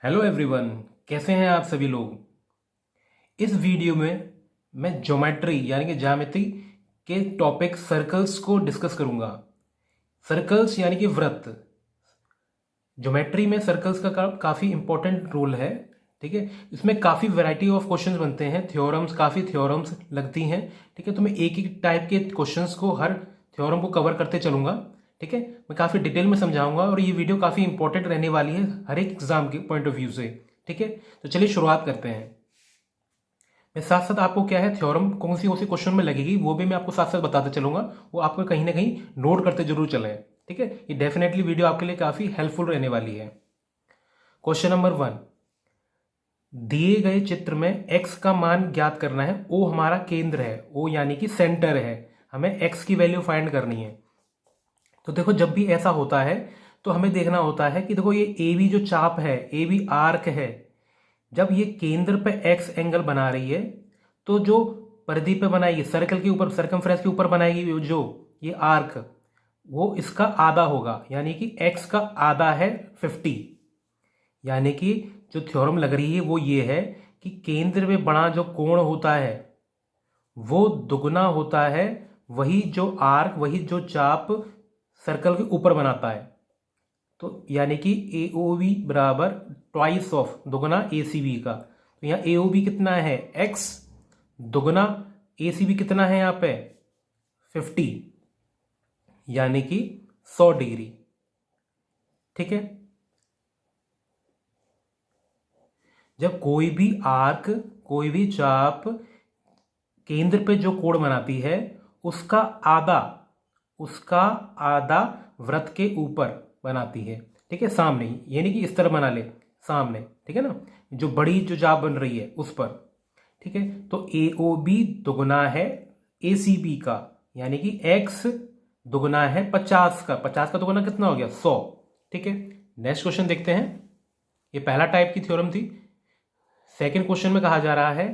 Hello everyone, कैसे हैं आप सभी लोग। इस वीडियो में मैं ज्योमेट्री यानी कि ज्यामिति के टॉपिक सर्कल्स को डिस्कस करूंगा। सर्कल्स यानी कि वृत्त। ज्योमेट्री में सर्कल्स का काफ़ी इंपॉर्टेंट रोल है। ठीक है, इसमें काफ़ी वैरायटी ऑफ क्वेश्चंस बनते हैं, काफ़ी थ्योरम्स लगती हैं। ठीक है, तो मैं एक एक टाइप के क्वेश्चंस को, हर थ्योरम को कवर करते चलूंगा। ठीक है, मैं काफ़ी डिटेल में समझाऊंगा और ये वीडियो काफ़ी इंपॉर्टेंट रहने वाली है हर एक एग्जाम के पॉइंट ऑफ व्यू से। ठीक है, तो चलिए शुरुआत करते हैं। मैं साथ साथ आपको क्या है, थ्योरम कौन सी क्वेश्चन में लगेगी वो भी मैं आपको साथ साथ बताते चलूंगा। वो आपको कहीं ना कहीं नोट करते जरूर चलें। ठीक है, ये डेफिनेटली वीडियो आपके लिए काफ़ी हेल्पफुल रहने वाली है। क्वेश्चन नंबर 1, दिए गए चित्र में x का मान ज्ञात करना है। O हमारा केंद्र है, O यानी कि सेंटर है, हमें x की वैल्यू फाइंड करनी है। तो देखो, जब भी ऐसा होता है तो हमें देखना होता है कि देखो, ये ए बी जो चाप है, ए बी आर्क है, जब ये केंद्र पे x एंगल बना रही है तो जो परिधि पे बनाएगी, सर्कल के ऊपर, सरकमफ्रेंस के ऊपर बनाएगी जो ये आर्क, वो इसका आधा होगा, यानी कि x का आधा है 50। यानी कि जो थ्योरम लग रही है वो ये है कि केंद्र में बड़ा जो कोण होता है वो दुगना होता है वही जो आर्क, वही जो चाप सर्कल के ऊपर बनाता है। तो यानी कि ए ओ बी बराबर ट्वाइस ऑफ, दुगना ए सी बी का। तो यहाँ ए ओ बी कितना है, एक्स, दुगना ए सी बी कितना है यहाँ पे 50, यानी कि 100 डिग्री। ठीक है, जब कोई भी आर्क, कोई भी चाप केंद्र पे जो कोण बनाती है उसका आधा, उसका आधा वृत्त के ऊपर बनाती है। ठीक है, सामने, यानी कि इस तरह बना ले, सामने। ठीक है ना, जो बड़ी जो चाप बन रही है उस पर। ठीक है, तो ए ओ बी दुगना है ए सी बी का, यानी कि एक्स दुगना है 50 का। 50 का दुगना कितना हो गया, 100। ठीक है, नेक्स्ट क्वेश्चन देखते हैं। ये पहला टाइप की थ्योरम थी। सेकेंड क्वेश्चन में कहा जा रहा है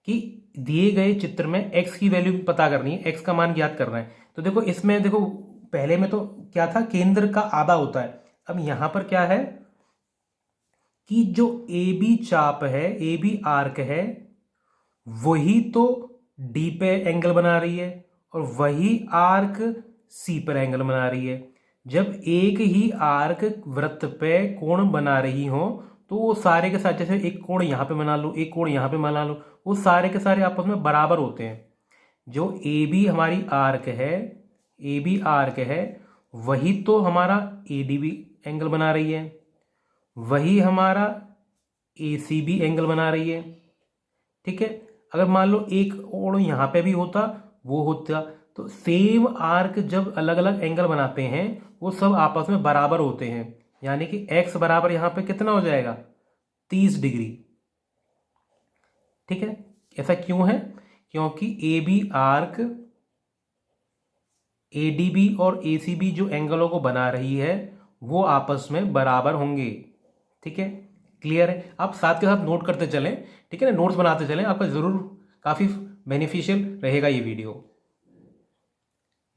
कि दिए गए चित्र में x की वैल्यू पता करनी है, x का मान ज्ञात करना है। तो देखो, इसमें देखो, पहले में तो क्या था, केंद्र का आधा होता है। अब यहां पर क्या है कि जो ए बी चाप है, ए बी आर्क है, वही तो डी पे एंगल बना रही है और वही आर्क सी पर एंगल बना रही है। जब एक ही आर्क वृत्त पे कोण बना रही हो तो वो सारे के साथ, जैसे एक कोण यहाँ पे बना लो, एक कोण यहाँ पे बना लो, वो सारे के सारे आपस में बराबर होते हैं। जो ए बी हमारी आर्क है, ए बी आर्क है, वही तो हमारा ए डी बी एंगल बना रही है, वही हमारा ए सी बी एंगल बना रही है। ठीक है, अगर मान लो एक कोण यहाँ पे भी होता, वो होता, तो सेम आर्क जब अलग अलग एंगल बनाते हैं वो सब आपस में बराबर होते हैं। यानी कि x बराबर यहां पे कितना हो जाएगा, 30 डिग्री। ठीक है, ऐसा क्यों है, क्योंकि A B arc, A D B और ए सी बी जो एंगलों को बना रही है वो आपस में बराबर होंगे। ठीक है, क्लियर है। आप साथ के साथ नोट करते चलें, ठीक है ना, नोट्स बनाते चलें, आपका जरूर काफी बेनिफिशियल रहेगा ये वीडियो।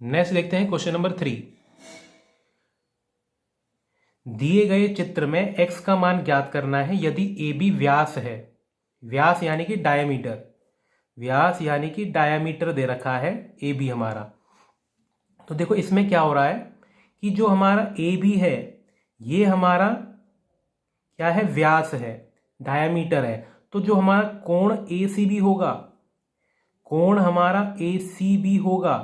नेक्स्ट देखते हैं क्वेश्चन नंबर 3। दिए गए चित्र में x का मान ज्ञात करना है यदि ए बी व्यास है। व्यास यानी कि डायमीटर, व्यास यानी कि डायमीटर दे रखा है ए बी हमारा। तो देखो, इसमें क्या हो रहा है कि जो हमारा ए बी है ये हमारा क्या है, व्यास है, डायमीटर है। तो जो हमारा कोण ए सी बी होगा, कोण हमारा ए सी बी होगा,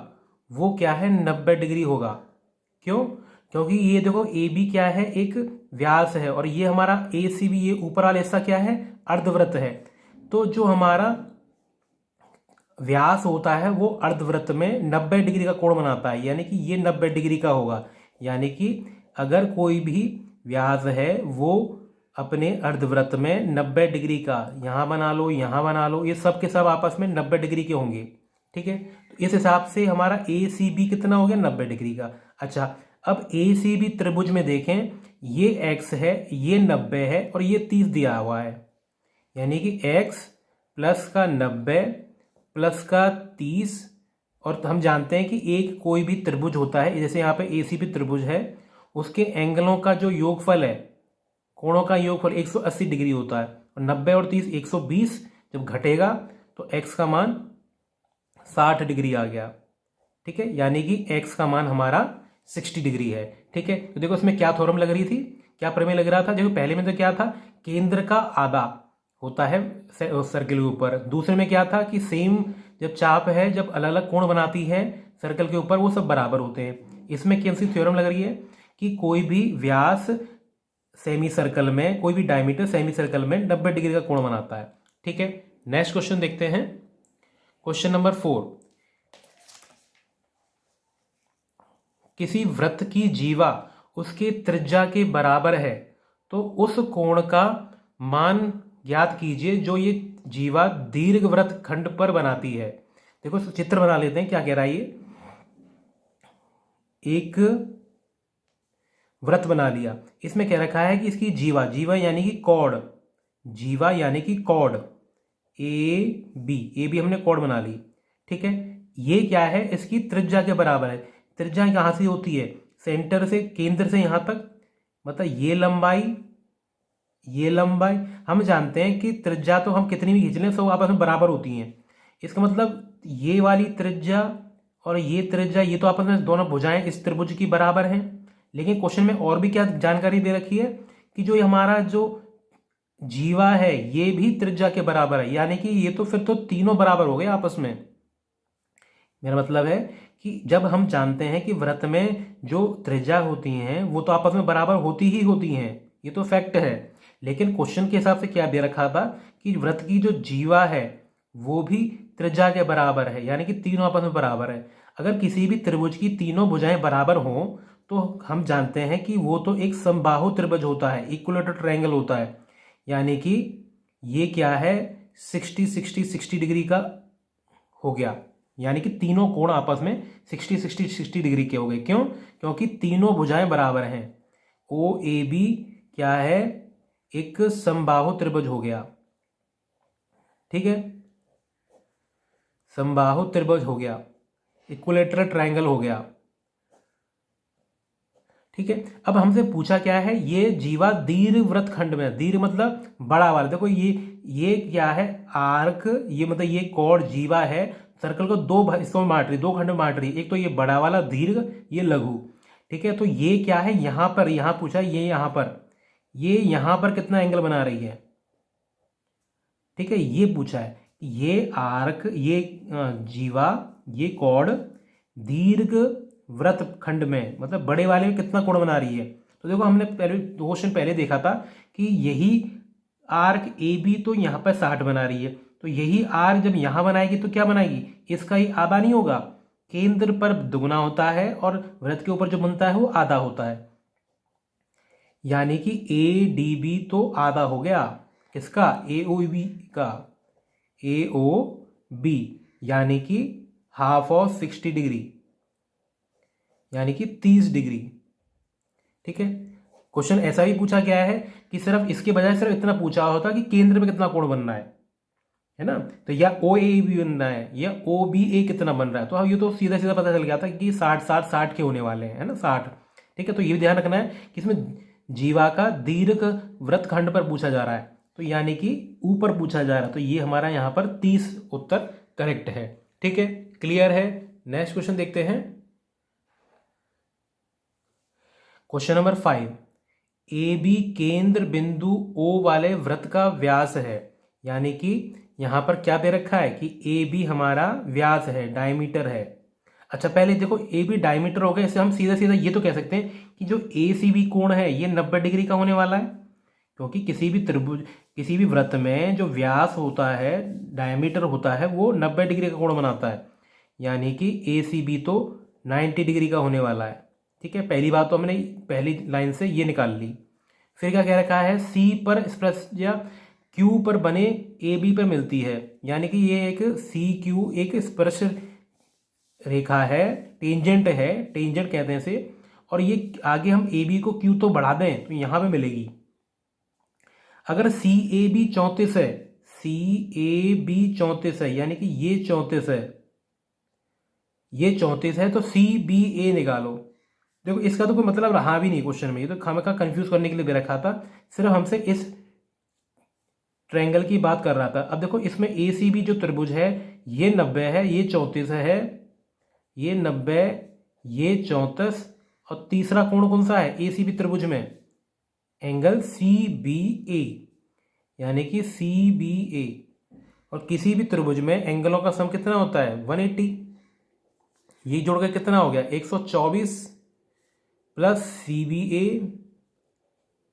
वो क्या है, 90 डिग्री होगा। क्यों, क्योंकि ये देखो ए बी क्या है, एक व्यास है, और ये हमारा ए सी बी, ये ऊपर वाला हिस्सा क्या है, अर्धवृत्त है। तो जो हमारा व्यास होता है वो अर्धवृत्त में 90 डिग्री का कोण बनाता है, यानी कि ये 90 डिग्री का होगा। यानी कि अगर कोई भी व्यास है वो अपने अर्धवृत्त में 90 डिग्री का, यहां बना लो, यहां बना लो, ये सब के सब आपस में 90 डिग्री के होंगे। ठीक है, तो इस हिसाब से हमारा ए सी बी कितना हो गया, 90 डिग्री का। अच्छा, अब ए सी बी त्रिभुज में देखें, ये x है, ये 90 है और ये 30 दिया हुआ है, यानी कि x प्लस का 90 प्लस का 30। और हम जानते हैं कि एक कोई भी त्रिभुज होता है, जैसे यहाँ पे ए सी बी त्रिभुज है, उसके एंगलों का जो योगफल है, कोणों का योगफल 180 डिग्री होता है, और 90 और 30 120, जब घटेगा तो x का मान 60 डिग्री आ गया। ठीक है, यानी कि x का मान हमारा 60 डिग्री है। ठीक है, तो देखो इसमें क्या थ्योरम लग रही थी, क्या प्रमेय लग रहा था। देखो पहले में तो क्या था, केंद्र का आधा होता है सर्कल के ऊपर। दूसरे में क्या था कि सेम जब चाप है, जब अलग अलग कोण बनाती है सर्कल के ऊपर, वो सब बराबर होते हैं। इसमें कौन सी थ्योरम लग रही है कि कोई भी व्यास सेमी सर्कल में, कोई भी डायमीटर सेमी सर्कल में 90 डिग्री का कोण बनाता है। ठीक है, नेक्स्ट क्वेश्चन देखते हैं। क्वेश्चन नंबर 4, किसी वृत्त की जीवा उसके त्रिज्या के बराबर है तो उस कोण का मान ज्ञात कीजिए जो ये जीवा दीर्घवृत्त खंड पर बनाती है। देखो चित्र बना लेते हैं, क्या कह रहा है ये। एक वृत्त बना लिया, इसमें कह रखा है कि इसकी जीवा, जीवा यानी कि कॉर्ड, जीवा यानी कि कॉर्ड ए बी हमने कॉर्ड बना ली। ठीक है, ये क्या है, इसकी त्रिज्या के बराबर है। त्रिज्या कहाँ से होती है, सेंटर से, केंद्र से यहां तक, मतलब ये लंबाई हम जानते हैं कि त्रिज्या तो हम कितनी भी खींच लें सब आपस में बराबर होती हैं। इसका मतलब ये वाली त्रिज्या और ये त्रिज्या, ये तो आपस में दोनों भुजाएं इस त्रिभुज की बराबर हैं। लेकिन क्वेश्चन में और भी क्या जानकारी दे रखी है कि जो हमारा जो जीवा है ये भी त्रिज्या के बराबर है, यानी कि ये तो फिर तो तीनों बराबर हो गए आपस में। मेरा मतलब है कि जब हम जानते हैं कि वृत्त में जो त्रिज्या होती हैं वो तो आपस में बराबर होती ही होती हैं, ये तो फैक्ट है। लेकिन क्वेश्चन के हिसाब से क्या दे रखा था कि वृत्त की जो जीवा है वो भी त्रिज्या के बराबर है, यानी कि तीनों आपस में बराबर है। अगर किसी भी त्रिभुज की तीनों भुजाएं बराबर हों तो हम जानते हैं कि वो तो एक समबाहु त्रिभुज होता है, इक्विलेटरल ट्रायंगल होता है। यानी कि ये क्या है, 60 डिग्री का हो गया, यानी कि तीनों कोण आपस में 60 डिग्री के हो गए। क्यों, क्योंकि तीनों भुजाएं बराबर हैं। ओ ए बी क्या है, एक समबाहु त्रिभुज हो गया। ठीक है, समबाहु त्रिभुज हो गया, इक्विलेटरल ट्रायंगल हो गया। ठीक है, अब हमसे पूछा क्या है, ये जीवा दीर्घवृत्त खंड में, दीर्घ मतलब बड़ा वाला। देखो ये क्या है, आर्क, ये मतलब ये कॉर्ड जीवा है, सर्कल को दो हिस्सों में बांट रही, दो खंड में बांट रही। एक तो ये बड़ा वाला दीर्घ, ये लघु। ठीक है, तो ये क्या है, यहां पर, यहां पूछा, ये यहां पर कितना एंगल बना रही है। ठीक है, ये पूछा है, ये आर्क, ये जीवा, ये कॉर्ड दीर्घ वृत्त खंड में, मतलब बड़े वाले में कितना कोण बना रही है। तो देखो हमने पहले क्वेश्चन पहले देखा था कि यही आर्क ए बी तो यहां पर 60 बना रही है, तो यही आर्क जब यहां बनाएगी तो क्या बनाएगी, इसका ही आधा नहीं होगा, केंद्र पर दुगना होता है और वृत्त के ऊपर जो बनता है वो आधा होता है। यानी कि ए डी बी तो आधा हो गया, किसका, ए ओ बी का, ए ओ बी, यानी कि हाफ ऑफ 60 डिग्री, यानी कि 30 डिग्री। ठीक है, क्वेश्चन ऐसा ही पूछा गया है कि सिर्फ इसके बजाय सिर्फ इतना पूछा होता कि केंद्र में कितना कोण बनना है ना, तो या ओ ए बी बनना है या ओ बी ए कितना बन रहा है। तो अब ये तो सीधा सीधा पता चल गया था कि 60 के होने वाले हैं, है ना, 60। ठीक है, तो ये भी ध्यान रखना है कि इसमें जीवा का दीर्घ वृत्त खंड पर पूछा जा रहा है, तो यानी कि ऊपर पूछा जा रहा है, तो ये हमारा यहाँ पर 30 उत्तर करेक्ट है। ठीक है, क्लियर है। नेक्स्ट क्वेश्चन देखते हैं। क्वेश्चन नंबर 5, ए बी केंद्र बिंदु ओ वाले वृत्त का व्यास है, यानी कि यहां पर क्या दे रखा है कि ए बी हमारा व्यास है, डायमीटर है। अच्छा पहले देखो, ए बी डायमीटर हो गया, इससे हम सीधा सीधा ये तो कह सकते हैं कि जो ए सी बी कोण है ये 90 डिग्री का होने वाला है, क्योंकि किसी भी त्रिभुज, किसी भी वृत्त में जो व्यास होता है, डायमीटर होता है, वो 90 डिग्री का कोण बनाता है। यानी कि ए सी बी तो 90 डिग्री का होने वाला है। ठीक है, पहली बात तो हमने पहली लाइन से ये निकाल ली। फिर क्या कह रखा है, सी पर स्पर्शज्या क्यू पर बने ए बी पर मिलती है, यानी कि ये एक सी क्यू एक स्पर्श रेखा है, टेंजेंट है, टेंजेंट कहते हैं इसे, और ये आगे हम ए बी को क्यू तो बढ़ा दें तो यहां पे मिलेगी। अगर सी ए बी 34 है, सी ए बी 34 है, यानी कि ये 34 है, ये 34 है, तो सी बी ए निकालो। देखो इसका तो कोई मतलब रहा भी नहीं क्वेश्चन में, ये तो खामखा कंफ्यूज करने के लिए दे रखा था, सिर्फ हमसे इस ट्रायंगल की बात कर रहा था। अब देखो इसमें ए सी बी जो त्रिभुज है ये 90 है, ये 34 है, ये 90, ये 34, और तीसरा कोण कौन सा है ए सी बी त्रिभुज में, एंगल सी बी ए, यानी कि सी बी ए। और किसी भी त्रिभुज में एंगलों का सम कितना होता है 180, ये जोड़ के कितना हो गया 124 प्लस सी बी ए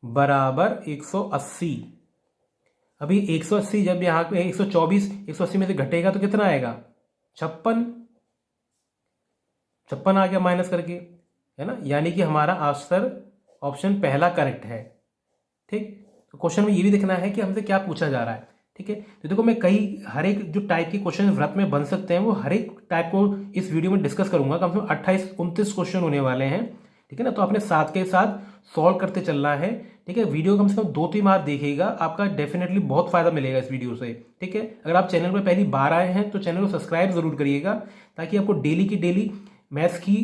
बराबर 180। अभी 180 जब यहाँ पे 124 180 में से घटेगा तो कितना आएगा 56, 56 आ गया माइनस करके, है ना, यानी कि हमारा आंसर ऑप्शन पहला करेक्ट है। ठीक, तो क्वेश्चन में ये भी देखना है कि हमसे क्या पूछा जा रहा है। ठीक है, तो देखो मैं हर एक जो टाइप के क्वेश्चन व्रत में बन सकते हैं वो हर एक टाइप को इस वीडियो में डिस्कस करूंगा। कम से कम 28-29 क्वेश्चन होने वाले हैं। ठीक है ना, तो अपने साथ के साथ सॉल्व करते चलना है। ठीक है, वीडियो कम से कम 2-3 बार देखिएगा, आपका डेफिनेटली बहुत फायदा मिलेगा इस वीडियो से। ठीक है, अगर आप चैनल पर पहली बार आए हैं तो चैनल को सब्सक्राइब जरूर करिएगा, ताकि आपको डेली की डेली मैथ्स की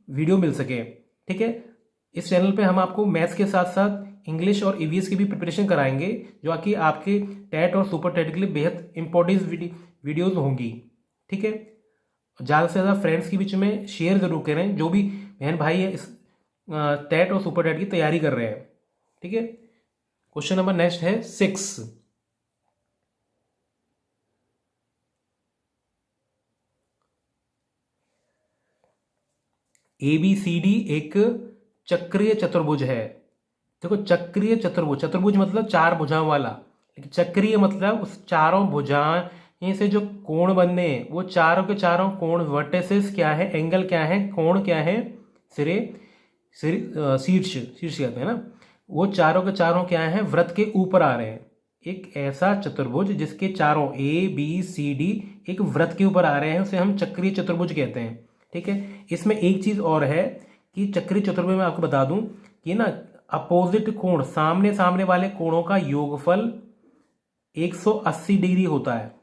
वीडियो मिल सके। ठीक है, इस चैनल पे हम आपको मैथ्स के साथ साथ इंग्लिश और ईवीएस की भी प्रिपरेशन कराएंगे, जो कि आपके टेट और सुपर टेट के लिए बेहद इंपॉर्टेंट वीडियोस होंगी। ठीक है, ज़्यादा से ज़्यादा फ्रेंड्स के बीच में शेयर जरूर करें, जो भी बहन भाई है इस टेट और सुपर टेट की तैयारी कर रहे हैं। ठीक है, क्वेश्चन नंबर नेक्स्ट है 6। ABCD एक चक्रीय चतुर्भुज है। देखो चक्रीय चतुर्भुज, चतुर्भुज मतलब 4 भुजाओं वाला, लेकिन चक्रीय मतलब उस चारों भुजाएं से जो कोण बनने हैं वो चारों के चारों कोण वर्टेसिस क्या है, एंगल क्या है, कोण क्या है, सिरे शीर्ष कहते हैं ना, वो चारों के चारों क्या है वृत्त के ऊपर आ रहे हैं। एक ऐसा चतुर्भुज जिसके चारों ABCD एक वृत्त के ऊपर आ रहे हैं उसे हम चक्रीय चतुर्भुज कहते हैं। ठीक है, इसमें एक चीज और है कि चक्रीय चतुर्भुज में आपको बता दूं कि ना अपोजिट कोण, सामने सामने वाले कोणों का योगफल 180 डिग्री होता है।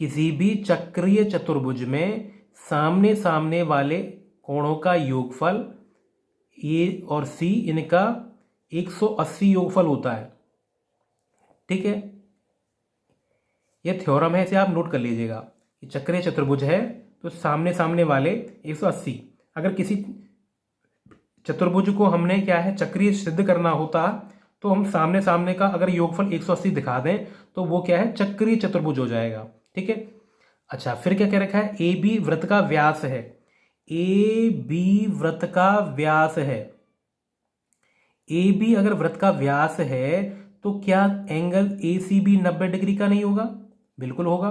किसी भी चक्रीय चतुर्भुज में सामने सामने वाले कोणों का योगफल ए और सी, इनका 180 योगफल होता है। ठीक है, यह थ्योरम है, इसे आप नोट कर लीजिएगा। चक्रीय चतुर्भुज है तो सामने सामने वाले 180, अगर किसी चतुर्भुज को हमने क्या है चक्रीय सिद्ध करना होता तो हम सामने सामने का अगर योगफल 180 दिखा दें तो वो क्या है चक्रीय चतुर्भुज हो जाएगा। ठीक है, अच्छा फिर क्या कह रखा है AB वृत्त का व्यास है, AB वृत्त का व्यास है। AB अगर वृत्त का व्यास है तो क्या एंगल ACB 90 डिग्री का नहीं होगा? बिल्कुल होगा।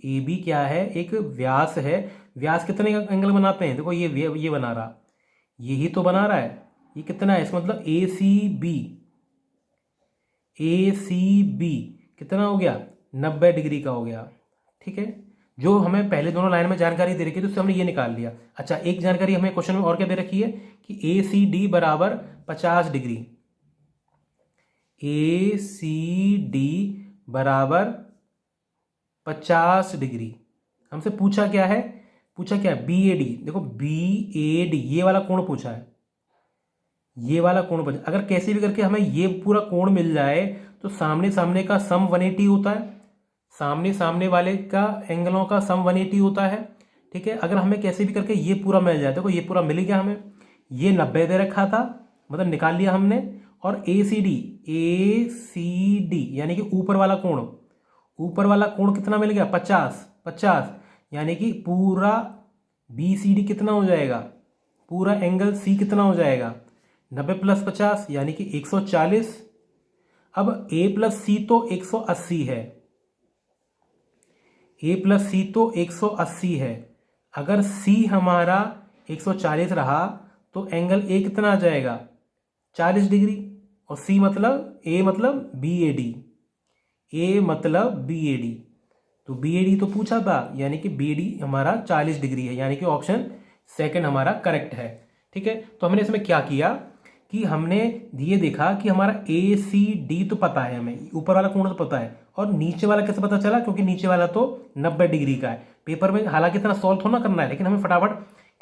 AB क्या है एक व्यास है, व्यास कितने का एंगल बनाते हैं, देखो ये बना रहा, यही तो बना रहा है, ये कितना है, इसका मतलब ACB कितना हो गया 90 डिग्री का हो गया। ठीक है, जो हमें पहले दोनों लाइन में जानकारी दे रखी थी उससे हमने ये निकाल लिया। अच्छा एक जानकारी हमें क्वेश्चन में और क्या दे रखी है कि ACD बराबर 50 डिग्री, ACD बराबर 50 डिग्री। हमसे पूछा क्या है BAD, देखो BAD ये वाला कोण पूछा है, ये वाला कोण पूछा। अगर कैसे भी करके हमें ये पूरा कोण मिल जाए तो सामने सामने का सम 180 होता है, सामने सामने वाले का एंगलों का सम 180 होता है। ठीक है, अगर हमें कैसे भी करके ये पूरा मिल जाए, देखो ये पूरा मिल गया हमें, ये 90 दे रखा था मतलब निकाल लिया हमने, और ACD यानी कि ऊपर वाला कोण कितना मिल गया 50, यानी कि पूरा BCD कितना हो जाएगा, पूरा एंगल C कितना हो जाएगा 90 प्लस 50 यानी कि 140। अब A प्लस C तो 180 है, A प्लस C तो 180 है, अगर C हमारा 140 रहा तो एंगल A कितना आ जाएगा 40 डिग्री, और C मतलब A मतलब BAD, तो BAD तो पूछा था, यानी कि BAD हमारा 40 डिग्री है, यानी कि ऑप्शन सेकंड हमारा करेक्ट है। ठीक है, तो हमने इसमें क्या किया कि हमने ये देखा कि हमारा ACD तो पता है, हमें ऊपर वाला कोण तो पता है, और नीचे वाला कैसे पता चला, क्योंकि नीचे वाला तो 90 डिग्री का है। पेपर में हालांकि इतना सॉल्व थोड़ा करना है, लेकिन हमें फटाफट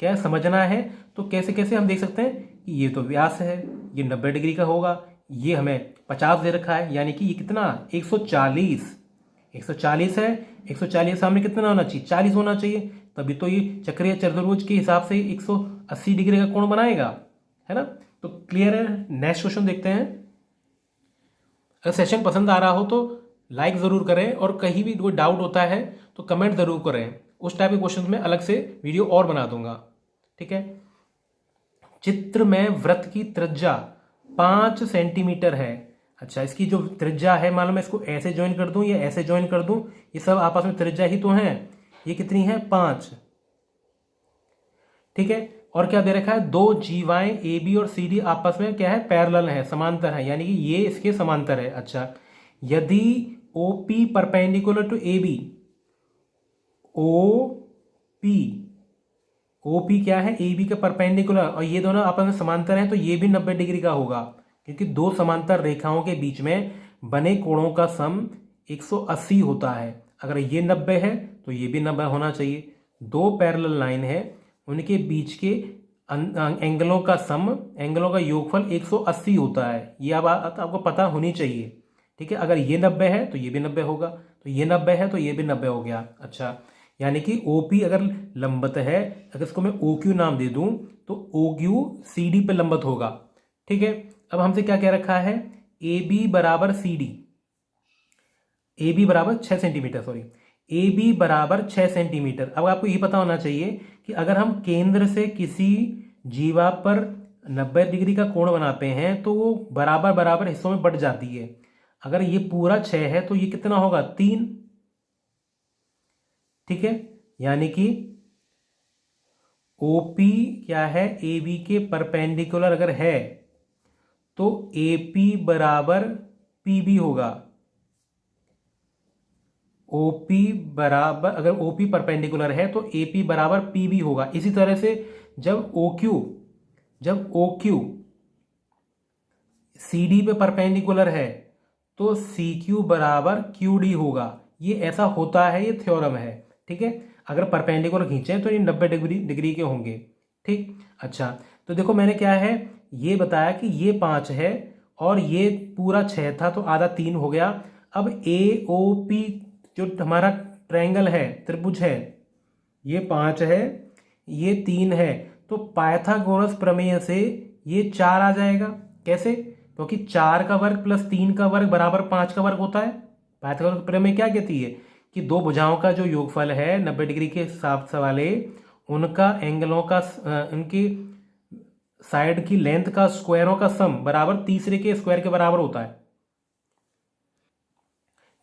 क्या समझना है तो कैसे कैसे हम देख सकते हैं कि ये तो व्यास है, ये 90 डिग्री का होगा, ये हमें 50 दे रखा है, यानी कि ये कितना 140 140 है। 140 सामने कितना होना चाहिए 40 होना चाहिए, तभी तो ये चक्रीय चतुर्भुज के हिसाब से 180 डिग्री का कोण बनाएगा, है ना। तो क्लियर है। नेक्स्ट क्वेश्चन देखते हैं। अगर सेशन पसंद आ रहा हो तो लाइक ज़रूर करें, और कहीं भी कोई डाउट होता है तो कमेंट ज़रूर करें, उस टाइप के क्वेश्चन में अलग से वीडियो और बना दूंगा, ठीक है। चित्र में वृत्त की त्रिज्या 5 सेंटीमीटर है। अच्छा, इसकी जो त्रिज्या है, मान लो मैं इसको ऐसे ज्वाइन कर दूं या ऐसे ज्वाइन कर दूं, ये सब आपस में त्रिज्या ही तो है। ये कितनी है 5, ठीक है। और क्या दे रखा है, दो जीवाएं ए बी और सी डी आपस में क्या है पैरेलल है, समांतर है, यानी कि ये इसके समांतर है। अच्छा, यदि O P perpendicular to A B, O P क्या है ए बी के परपेंडिकुलर, और ये दोनों आपस में समांतर है, तो ये भी 90 डिग्री का होगा, क्योंकि दो समांतर रेखाओं के बीच में बने कोणों का सम 180 होता है। अगर ये 90 है तो ये भी 90 होना चाहिए। दो पैरेलल लाइन है, उनके बीच के एंगलों का सम, एंगलों का योगफल 180 होता है। ये अब आपको पता होनी चाहिए, ठीक है। अगर ये 90 है तो ये भी 90 होगा, तो ये 90 है तो ये भी 90 हो गया। अच्छा, यानी कि OP अगर लंबत है, अगर इसको मैं OQ नाम दे दूं तो OQ CD पे लंबत होगा, ठीक है। अब हमसे क्या कह रखा है, AB बराबर CD, AB बराबर 6 सेंटीमीटर, सॉरी AB बराबर 6 सेंटीमीटर। अब आपको ये पता होना चाहिए कि अगर हम केंद्र से किसी जीवा पर 90 डिग्री का कोण बनाते हैं तो वो बराबर बराबर हिस्सों में बट जाती है। अगर ये पूरा 6 है तो ये कितना होगा 3, ठीक है। यानी कि OP क्या है AB के परपेंडिकुलर अगर है तो AP बराबर PB होगा। OP बराबर, अगर OP परपेंडिकुलर है तो AP बराबर PB होगा। इसी तरह से जब OQ CD पे परपेंडिकुलर है तो CQ बराबर QD होगा। ये ऐसा होता है, ये थ्योरम है, ठीक है। अगर परपेंडिकुलर खींचे तो ये 90 डिग्री के होंगे, ठीक। अच्छा, तो देखो मैंने क्या है ये बताया कि ये 5 है और ये पूरा 6 था, तो आधा 3 हो गया। अब AOP जो हमारा ट्रायंगल है, त्रिभुज है, ये 5 है, ये 3 है, तो पाइथागोरस प्रमेय से ये 4 आ जाएगा। कैसे, क्योंकि 4 का वर्ग प्लस 3 का वर्ग बराबर 5 का वर्ग होता है। पाइथागोरस प्रमेय क्या कहती है कि दो भुजाओं का जो योगफल है 90 डिग्री के हिसाब से वाले, उनका एंगलों का उनकी साइड की लेंथ का स्क्वायरों का सम बराबर तीसरे के स्क्वायर के बराबर होता है,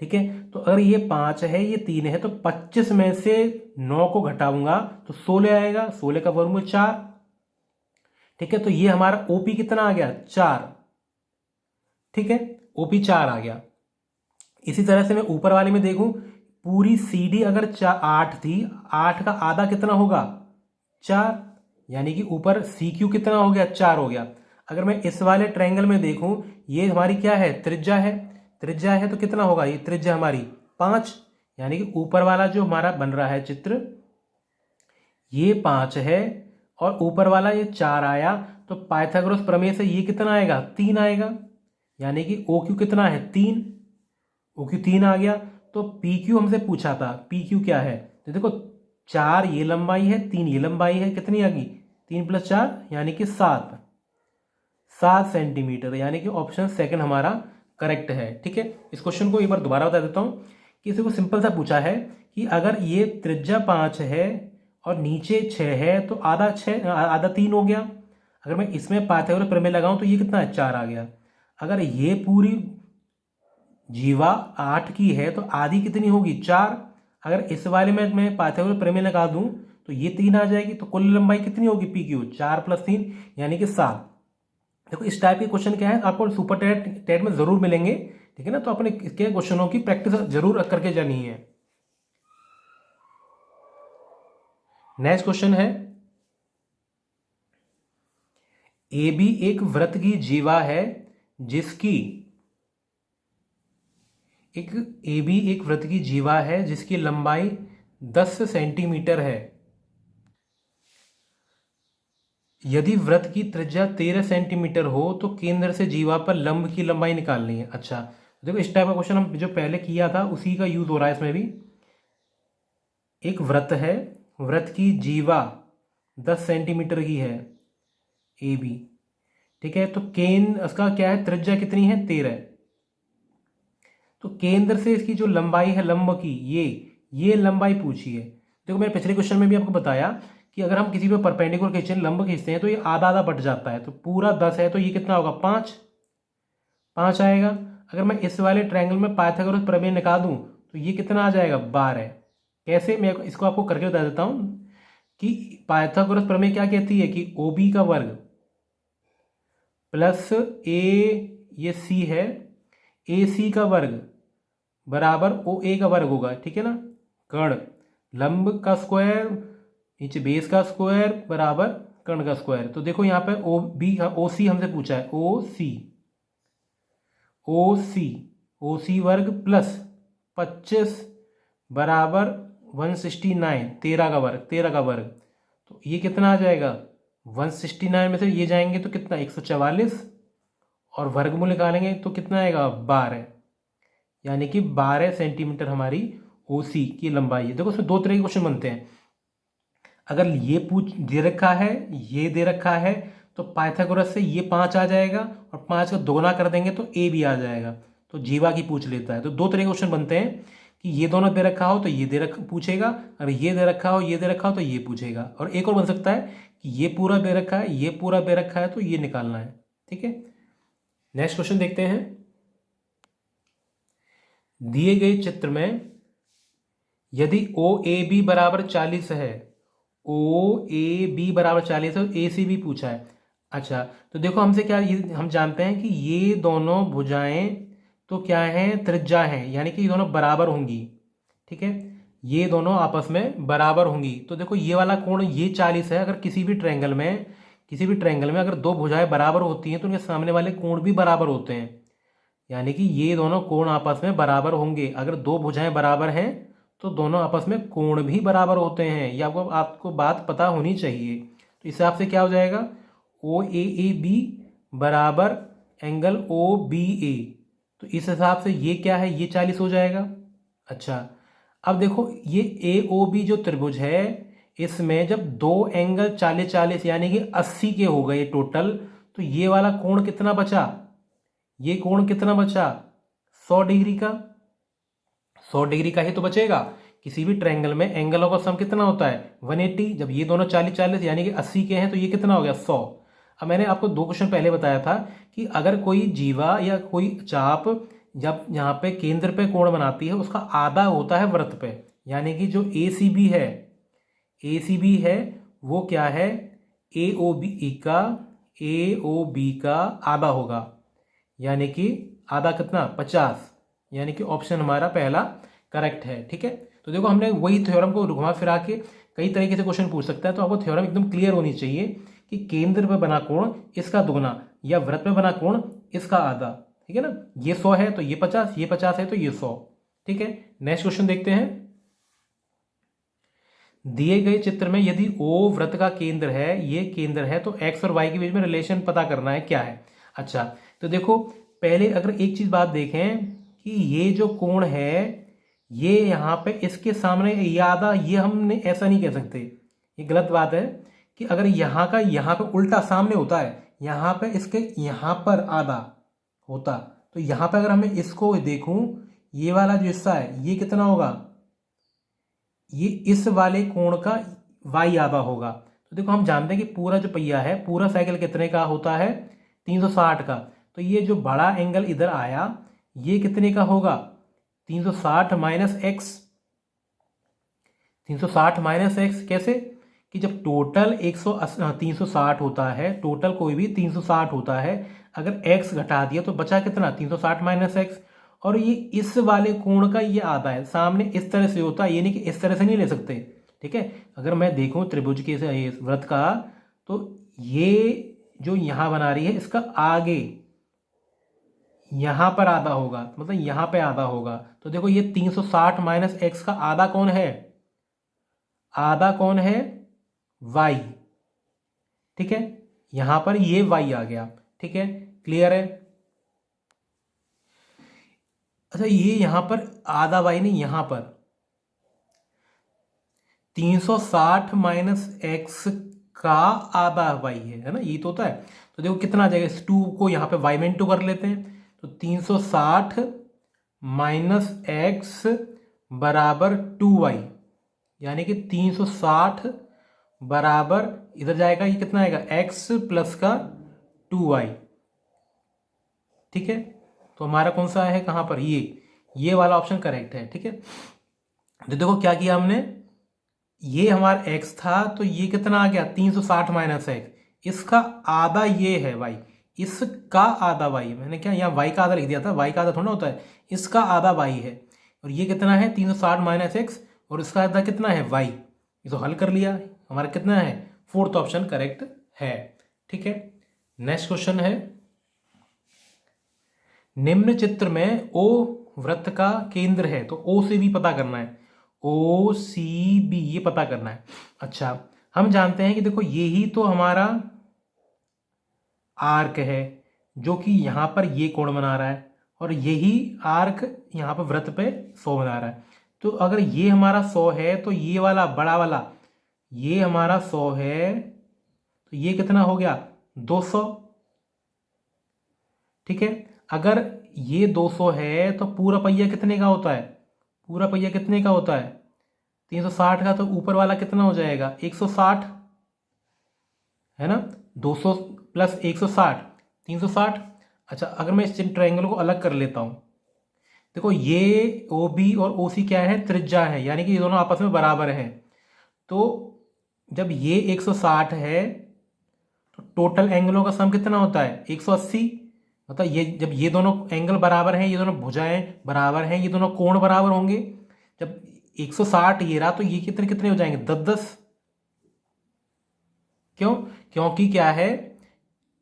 ठीक है। तो अगर ये 5 है, ये 3 है, तो 25 में से 9 को घटाऊंगा तो 16 आएगा, 16 का वर्गमूल 4, ठीक है। तो ये हमारा OP कितना आ गया 4, ठीक है, OP 4 आ गया। इसी तरह से मैं ऊपर वाले में देखूं, पूरी CD अगर 8 थी, 8 का आधा कितना होगा 4, यानी कि ऊपर CQ कितना हो गया 4 हो गया। अगर मैं इस वाले ट्रायंगल में देखूं, ये हमारी क्या है त्रिज्या है, त्रिज्या है तो कितना होगा ये त्रिज्या हमारी 5, यानी कि ऊपर वाला जो हमारा बन रहा है चित्र ये 5 है और ऊपर वाला ये 4 आया, तो पाइथागोरस प्रमेय से ये कितना आएगा 3 आएगा, यानी कि OQ कितना है 3, OQ 3 आ गया। तो PQ हमसे पूछा था, PQ क्या है, तो देखो 4 ये लंबाई है, 3 ये लंबाई है, कितनी आ गई 3 + 4 यानी कि 7 सेंटीमीटर, यानी कि ऑप्शन सेकंड हमारा करेक्ट है, ठीक है। इस क्वेश्चन को एक बार दोबारा बता देता हूं कि इसे को सिंपल सा पूछा है कि अगर ये त्रिज्या 5 है और नीचे 6 है तो आधा 3 हो गया। अगर मैं इसमें पाइथागोरस प्रमेय लगाऊं तो ये कितना है 4 आ गया। अगर ये पूरी जीवा 8 की है तो आधी कितनी होगी 4। अगर इस वाले में मैं पाइथागोरस प्रमेय लगा दूं तो ये 3 आ जाएगी, तो कुल लंबाई कितनी होगी PQ 4 + 3 यानी कि 7। देखो इस टाइप के क्वेश्चन क्या है आपको सुपर टेट में जरूर मिलेंगे, ठीक है ना। तो अपने इसके क्वेश्चनों की प्रैक्टिस जरूर करके जानी है। नेक्स्ट क्वेश्चन है, AB एक वृत्त की जीवा है जिसकी एक वृत्त की जीवा है जिसकी लंबाई 10 सेंटीमीटर है। यदि वृत्त की त्रिज्या 13 सेंटीमीटर हो तो केंद्र से जीवा पर लंब की लंबाई निकालनी है। अच्छा, देखो इस टाइप का क्वेश्चन हम जो पहले किया था उसी का यूज हो रहा है इसमें भी। एक वृत्त है, वृत्त की जीवा 10 सेंटीमीटर की है, ए बी, ठीक है। तो केंद्र उसका क्या है, त्रिज्या कितनी है, 13। तो केंद्र से इसकी जो लंबाई है लंब की, ये लंबाई पूछी है। देखो मैंने पिछले क्वेश्चन में भी आपको बताया कि अगर हम किसी पे परपेंडिकुलर खींचते हैं, लंब खींचते हैं, तो ये आधा आधा बट जाता है। तो पूरा 10 है तो ये कितना होगा, 5 आएगा। अगर मैं इस वाले ट्रायंगल में पाइथागोरस प्रमेय निकाल दूं तो ये कितना आ जाएगा, 12। कैसे, मैं इसको आपको करके बता देता हूं कि पाइथागोरस प्रमेय क्या कहती है कि ओ बी का वर्ग प्लस ये सी है, ए सी का वर्ग बराबर ओ ए का वर्ग होगा, ठीक है ना। कर्ण लंब का स्क्वायर नीचे बेस का स्क्वायर बराबर कर्ण का स्क्वायर। तो देखो यहाँ पे ओ बी ओ सी हमसे पूछा है, ओ सी वर्ग प्लस 25 बराबर 169, 13 का वर्ग। तो ये कितना आ जाएगा, 169 में से ये जाएंगे तो कितना, 144, और वर्गमूल निकालेंगे तो कितना आएगा, 12। यानी कि 12 सेंटीमीटर हमारी ओ सी की लंबाई है। देखो उसमें दो तरह के क्वेश्चन बनते हैं। अगर ये दे रखा है, ये दे रखा है, तो पाइथागोरस से ये 5 आ जाएगा और 5 का दोगुना कर देंगे तो ए भी आ जाएगा। तो जीवा की पूछ लेता है। तो दो तरह के क्वेश्चन बनते हैं कि ये दोनों दे रखा हो तो ये पूछेगा, अगर ये दे रखा हो, ये दे रखा हो तो ये पूछेगा। और एक और बन सकता है कि ये पूरा दे रखा है, ये पूरा दे रखा है, तो ये निकालना है, ठीक है। नेक्स्ट क्वेश्चन देखते हैं। दिए गए चित्र में यदि ओ ए बी बराबर 40 है, ओ ए बी बराबर 40 है, ए सी भी पूछा है। अच्छा, तो देखो हमसे क्या, हम जानते हैं कि ये दोनों भुजाएं तो क्या हैं, त्रिज्या हैं, यानी कि ये दोनों बराबर होंगी, ठीक है। ये दोनों आपस में बराबर होंगी। तो देखो ये वाला कोण ये 40 है। अगर किसी भी ट्रायंगल में अगर दो भुजाएं बराबर होती हैं तो उनके सामने वाले कोण भी बराबर होते हैं, यानी कि ये दोनों कोण आपस में बराबर होंगे। अगर दो भुजाएं बराबर हैं तो दोनों आपस में कोण भी बराबर होते हैं। ये आपको बात पता होनी चाहिए। तो इस हिसाब से क्या हो जाएगा, ओ ए बी बराबर एंगल ओ बी ए। तो इस हिसाब से ये क्या है, ये 40 हो जाएगा। अच्छा, अब देखो ये ए ओ बी जो त्रिभुज है, इसमें जब दो एंगल 40-40 यानी कि 80 के हो गए टोटल, तो ये वाला कोण कितना बचा, ये कोण कितना बचा, 100 डिग्री का। 100 डिग्री का ही तो बचेगा। किसी भी ट्रायंगल में एंगलों का सम कितना होता है, 180। जब ये दोनों 40-40 यानी कि 80 के हैं तो ये कितना हो गया, 100। अब मैंने आपको 2 क्वेश्चन पहले बताया था कि अगर कोई जीवा या कोई चाप जब यहाँ पे केंद्र पे कोण बनाती है, उसका आधा होता है वृत्त पे, यानी कि जो ए सी बी है वो क्या है, ए ओ बी का आधा होगा, यानी कि आधा कितना, 50। यानी कि ऑप्शन हमारा पहला करेक्ट है, ठीक है। तो देखो हमने वही थ्योरम को घुमा फिरा के कई तरीके से क्वेश्चन पूछ सकता है। तो आपको थ्योरम एकदम क्लियर होनी चाहिए कि केंद्र पे बना कोण इसका दुगना या वृत्त में बना कोण इसका आधा, ठीक है ना। ये 100 है तो ये 50, ये 50 है तो ये 100, ठीक है। नेक्स्ट क्वेश्चन देखते हैं। दिए गए चित्र में यदि ओ वृत्त का केंद्र है, ये केंद्र है, तो एक्स और वाई के बीच में रिलेशन पता करना है, क्या है। अच्छा, तो देखो पहले अगर एक चीज बात देखें कि ये जो कोण है, ये यहाँ पे इसके सामने ये आधा, ये हमने ऐसा नहीं कह सकते, ये गलत बात है। कि अगर यहाँ का यहाँ पे उल्टा सामने होता है, यहाँ पे इसके यहाँ पर आधा होता, तो यहाँ पे अगर हमें इसको देखूं, ये वाला जो हिस्सा है ये कितना होगा, ये इस वाले कोण का वाई आधा होगा। तो देखो हम जानते हैं कि पूरा जो पहिया है, पूरा साइकिल कितने का होता है, 360 का। तो ये जो बड़ा एंगल इधर आया, ये कितने का होगा, 360 माइनस एक्स। 360 माइनस एक्स कैसे, कि जब टोटल 360 होता है, टोटल कोई भी 360 होता है, अगर एक्स घटा दिया तो बचा कितना, 360 माइनस एक्स। और ये इस वाले कोण का ये आधा है, सामने इस तरह से होता है, ये नहीं कि इस तरह से नहीं ले सकते, ठीक है। अगर मैं देखूं त्रिभुज के वृत्त का, तो ये जो यहां बना रही है इसका आगे यहां पर आधा होगा, मतलब यहां पे आधा होगा। तो देखो ये 360 माइनस एक्स का आधा कौन है, आधा कौन है, वाई, ठीक है। यहां पर ये y आ गया। ठीक है, क्लियर है। अच्छा, ये यहां पर आधा y नहीं, यहां पर 360 माइनस एक्स का आधा y है ना, ये तो होता है। तो देखो कितना आ जाएगा, इस 2 को यहाँ पे y में इंटू कर लेते हैं। तो 360 माइनस एक्स बराबर 2y, यानी कि 360 बराबर इधर जाएगा, ये कितना आएगा, x प्लस का 2y। ठीक है, तो हमारा कौन सा है, कहां पर, ये वाला ऑप्शन करेक्ट है। ठीक है, तो देखो क्या किया हमने, ये हमारा x था, तो ये कितना आ गया 360 माइनस एक्स, इसका आधा ये है y, इसका आधा y, मैंने क्या यहाँ y का आधा लिख दिया था, y का आधा थोड़ा होता है, इसका आधा y है। और ये कितना है 360 माइनस एक्स, और इसका आधा कितना है y। इसको हल कर लिया, हमारा कितना है, फोर्थ ऑप्शन करेक्ट है। ठीक है, नेक्स्ट क्वेश्चन है, निम्न चित्र में O वृत्त का केंद्र है, तो O से भी पता करना है, O C B ये पता करना है। अच्छा, हम जानते हैं कि देखो यही तो हमारा आर्क है जो कि यहां पर ये कोण बना रहा है, और यही आर्क यहां पर वृत्त पे 100 बना रहा है। तो अगर ये हमारा 100 है, तो ये वाला बड़ा वाला ये हमारा 100 है, तो ये कितना हो गया 200। ठीक है, अगर ये 200 है तो पूरा पहिया कितने का होता है, पूरा पहिया कितने का होता है 360 का, तो ऊपर वाला कितना हो जाएगा 160, है ना, 200 प्लस 160 360। अच्छा, अगर मैं इस ट्रायंगल को अलग कर लेता हूं, देखो ये OB और OC क्या है, त्रिज्या है, यानी कि ये दोनों आपस में बराबर हैं। तो जब ये 160 है तो टोटल एंगलों का सम कितना होता है 180। मतलब ये जब ये दोनों एंगल बराबर हैं, ये दोनों भुजाएं बराबर हैं, ये दोनों कोण बराबर होंगे, जब 160 ये रहा तो ये कितने कितने हो जाएंगे 10-10। क्यों, क्योंकि क्या है,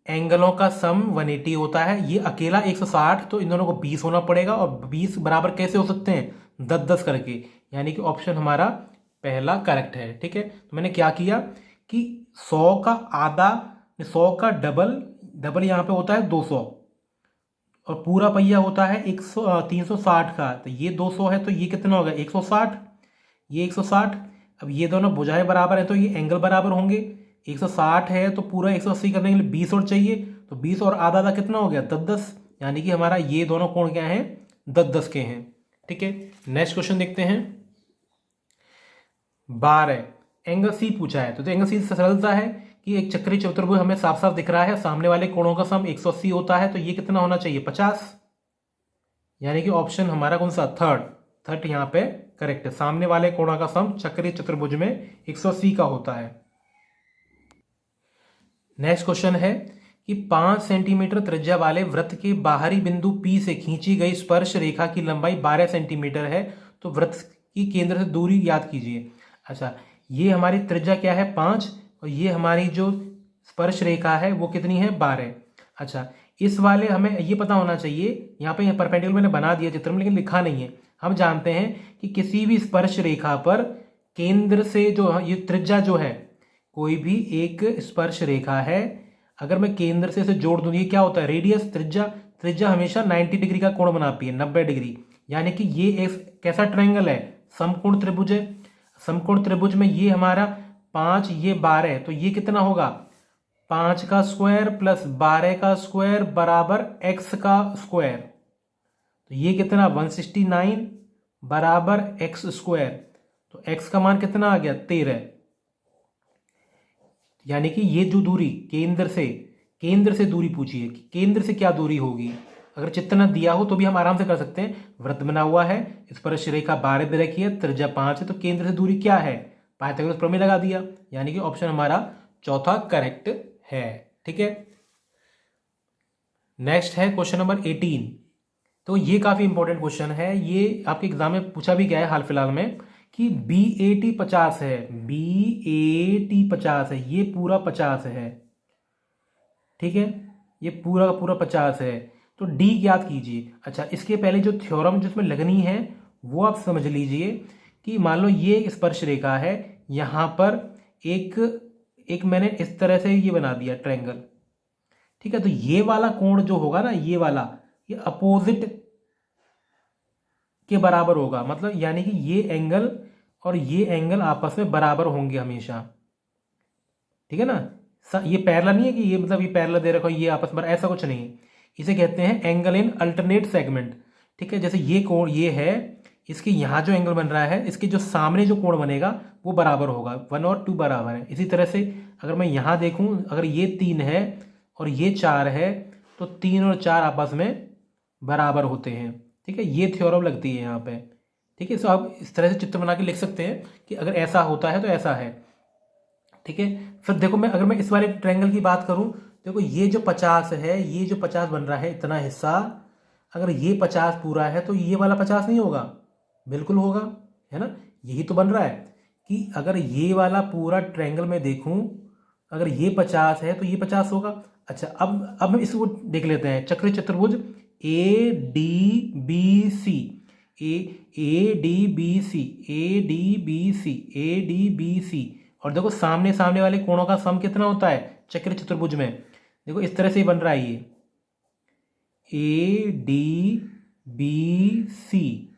एंगलों का सम 180 होता है, ये अकेला 160, तो इन दोनों को 20 होना पड़ेगा, और 20 बराबर कैसे हो सकते हैं 10-10 करके, यानी कि ऑप्शन हमारा पहला करेक्ट है। ठीक है, तो मैंने क्या किया कि 100 का आधा, 100 का डबल यहाँ पे होता है 200, और पूरा पहिया होता है 360 का, तो ये 200 है, तो ये कितना होगा 160, ये 160। अब ये दोनों भुजाएं बराबर है, तो ये एंगल बराबर होंगे, 160 है तो पूरा 180 करने के लिए 20 और चाहिए, तो 20 और आधा आधा कितना हो गया 10-10, यानी कि हमारा ये दोनों कोण क्या है 10-10 के हैं। ठीक है, नेक्स्ट क्वेश्चन देखते हैं, 12 एंगल सी पूछा है। तो एंगल सी से सरलता है कि एक चक्रीय चतुर्भुज हमें साफ साफ दिख रहा है, सामने वाले कोणों का सम 180 होता है, तो ये कितना होना चाहिए 50, यानी कि ऑप्शन हमारा कौन सा थर्ड यहाँ पे करेक्ट है, सामने वाले कोणों का सम चक्रीय चतुर्भुज में 180 का होता है। नेक्स्ट क्वेश्चन है कि 5 सेंटीमीटर त्रिज्या वाले वृत्त के बाहरी बिंदु P से खींची गई स्पर्श रेखा की लंबाई 12 सेंटीमीटर है, तो वृत्त की केंद्र से दूरी याद कीजिए। अच्छा, ये हमारी त्रिज्या क्या है 5, और ये हमारी जो स्पर्श रेखा है वो कितनी है 12। अच्छा, इस वाले हमें ये पता होना चाहिए, यहाँ पे परपेंडिकुलर मैंने बना दिया चित्र में लेकिन लिखा नहीं है। हम जानते हैं कि किसी भी स्पर्श रेखा पर केंद्र से जो ये त्रिज्या जो है, कोई भी एक स्पर्श रेखा है, अगर मैं केंद्र से इसे जोड़ दूं, ये क्या होता है रेडियस, त्रिज्या हमेशा 90 डिग्री का कोण बनाती है, 90 डिग्री, यानी कि ये एक कैसा ट्रायंगल है, समकोण त्रिभुज है। समकोण त्रिभुज में ये हमारा 5 ये 12, तो ये कितना होगा 5 का स्क्वायर प्लस 12 का स्क्वायर बराबर x का स्क्वायर, तो ये कितना 169 बराबर x स्क्वायर, तो x का मान कितना आ गया 13, यानी कि ये जो दूरी केंद्र से दूरी पूछी है कि केंद्र से क्या दूरी होगी, अगर चित्र न दिया हो तो भी हम आराम से कर सकते हैं। वृत्त बना हुआ है, स्पर्श रेखा 12 दे रखी है, त्रिज्या 5 है, तो केंद्र से दूरी क्या है, पाइथागोरस प्रमेय लगा दिया, यानी कि ऑप्शन हमारा चौथा करेक्ट है। ठीक है, नेक्स्ट है क्वेश्चन नंबर 18। तो ये काफी इंपॉर्टेंट क्वेश्चन है, ये आपके एग्जाम में पूछा भी गया है हाल फिलहाल में, कि BAT 50 है, BAT 50 है, ये पूरा 50 है। ठीक है, ये पूरा का पूरा 50 है, तो D याद कीजिए। अच्छा, इसके पहले जो थ्योरम जिसमें लगनी है वो आप समझ लीजिए कि मान लो ये स्पर्श रेखा है, यहाँ पर एक एक मैंने इस तरह से ये बना दिया ट्रायंगल, ठीक है। तो ये वाला कोण जो होगा ना, ये वाला, ये अपोजिट के बराबर होगा, मतलब यानी कि ये एंगल और ये एंगल आपस में बराबर होंगे हमेशा, ठीक है ना। ये पैरेलल नहीं है कि ये मतलब ये पैरेलल दे रखा हो ये आपस में, ऐसा कुछ नहीं है। इसे कहते हैं एंगल इन अल्टरनेट सेगमेंट, ठीक है। जैसे ये कोण ये है, इसके यहाँ जो एंगल बन रहा है, इसके जो सामने जो कोण बनेगा वो बराबर होगा, 1 और 2 बराबर है। इसी तरह से अगर मैं यहाँ देखूँ, अगर ये 3 है और ये 4 है, तो 3 और 4 आपस में बराबर होते हैं, ठीक है। ये थ्योरम लगती है यहाँ पे, ठीक है। सो आप इस तरह से चित्र बना के लिख सकते हैं कि अगर ऐसा होता है तो ऐसा है, ठीक है। फिर देखो, मैं अगर मैं इस वाले ट्रायंगल की बात करूं, देखो ये जो 50 है, ये जो 50 बन रहा है इतना हिस्सा, अगर ये 50 पूरा है तो ये वाला 50 नहीं होगा? बिल्कुल होगा, है ना। यही तो बन रहा है कि अगर ये वाला पूरा ट्रायंगल में देखूं, अगर ये 50 है तो ये 50 होगा। अच्छा, अब हम इसको देख लेते हैं, चक्रीय चतुर्भुज A D B C, A D B C, A D B C, A D B C. और देखो सामने सामने वाले कोणों का सम कितना होता है चक्रीय चतुर्भुज में? देखो इस तरह से ही बन रहा है ये, ए डी बी सी,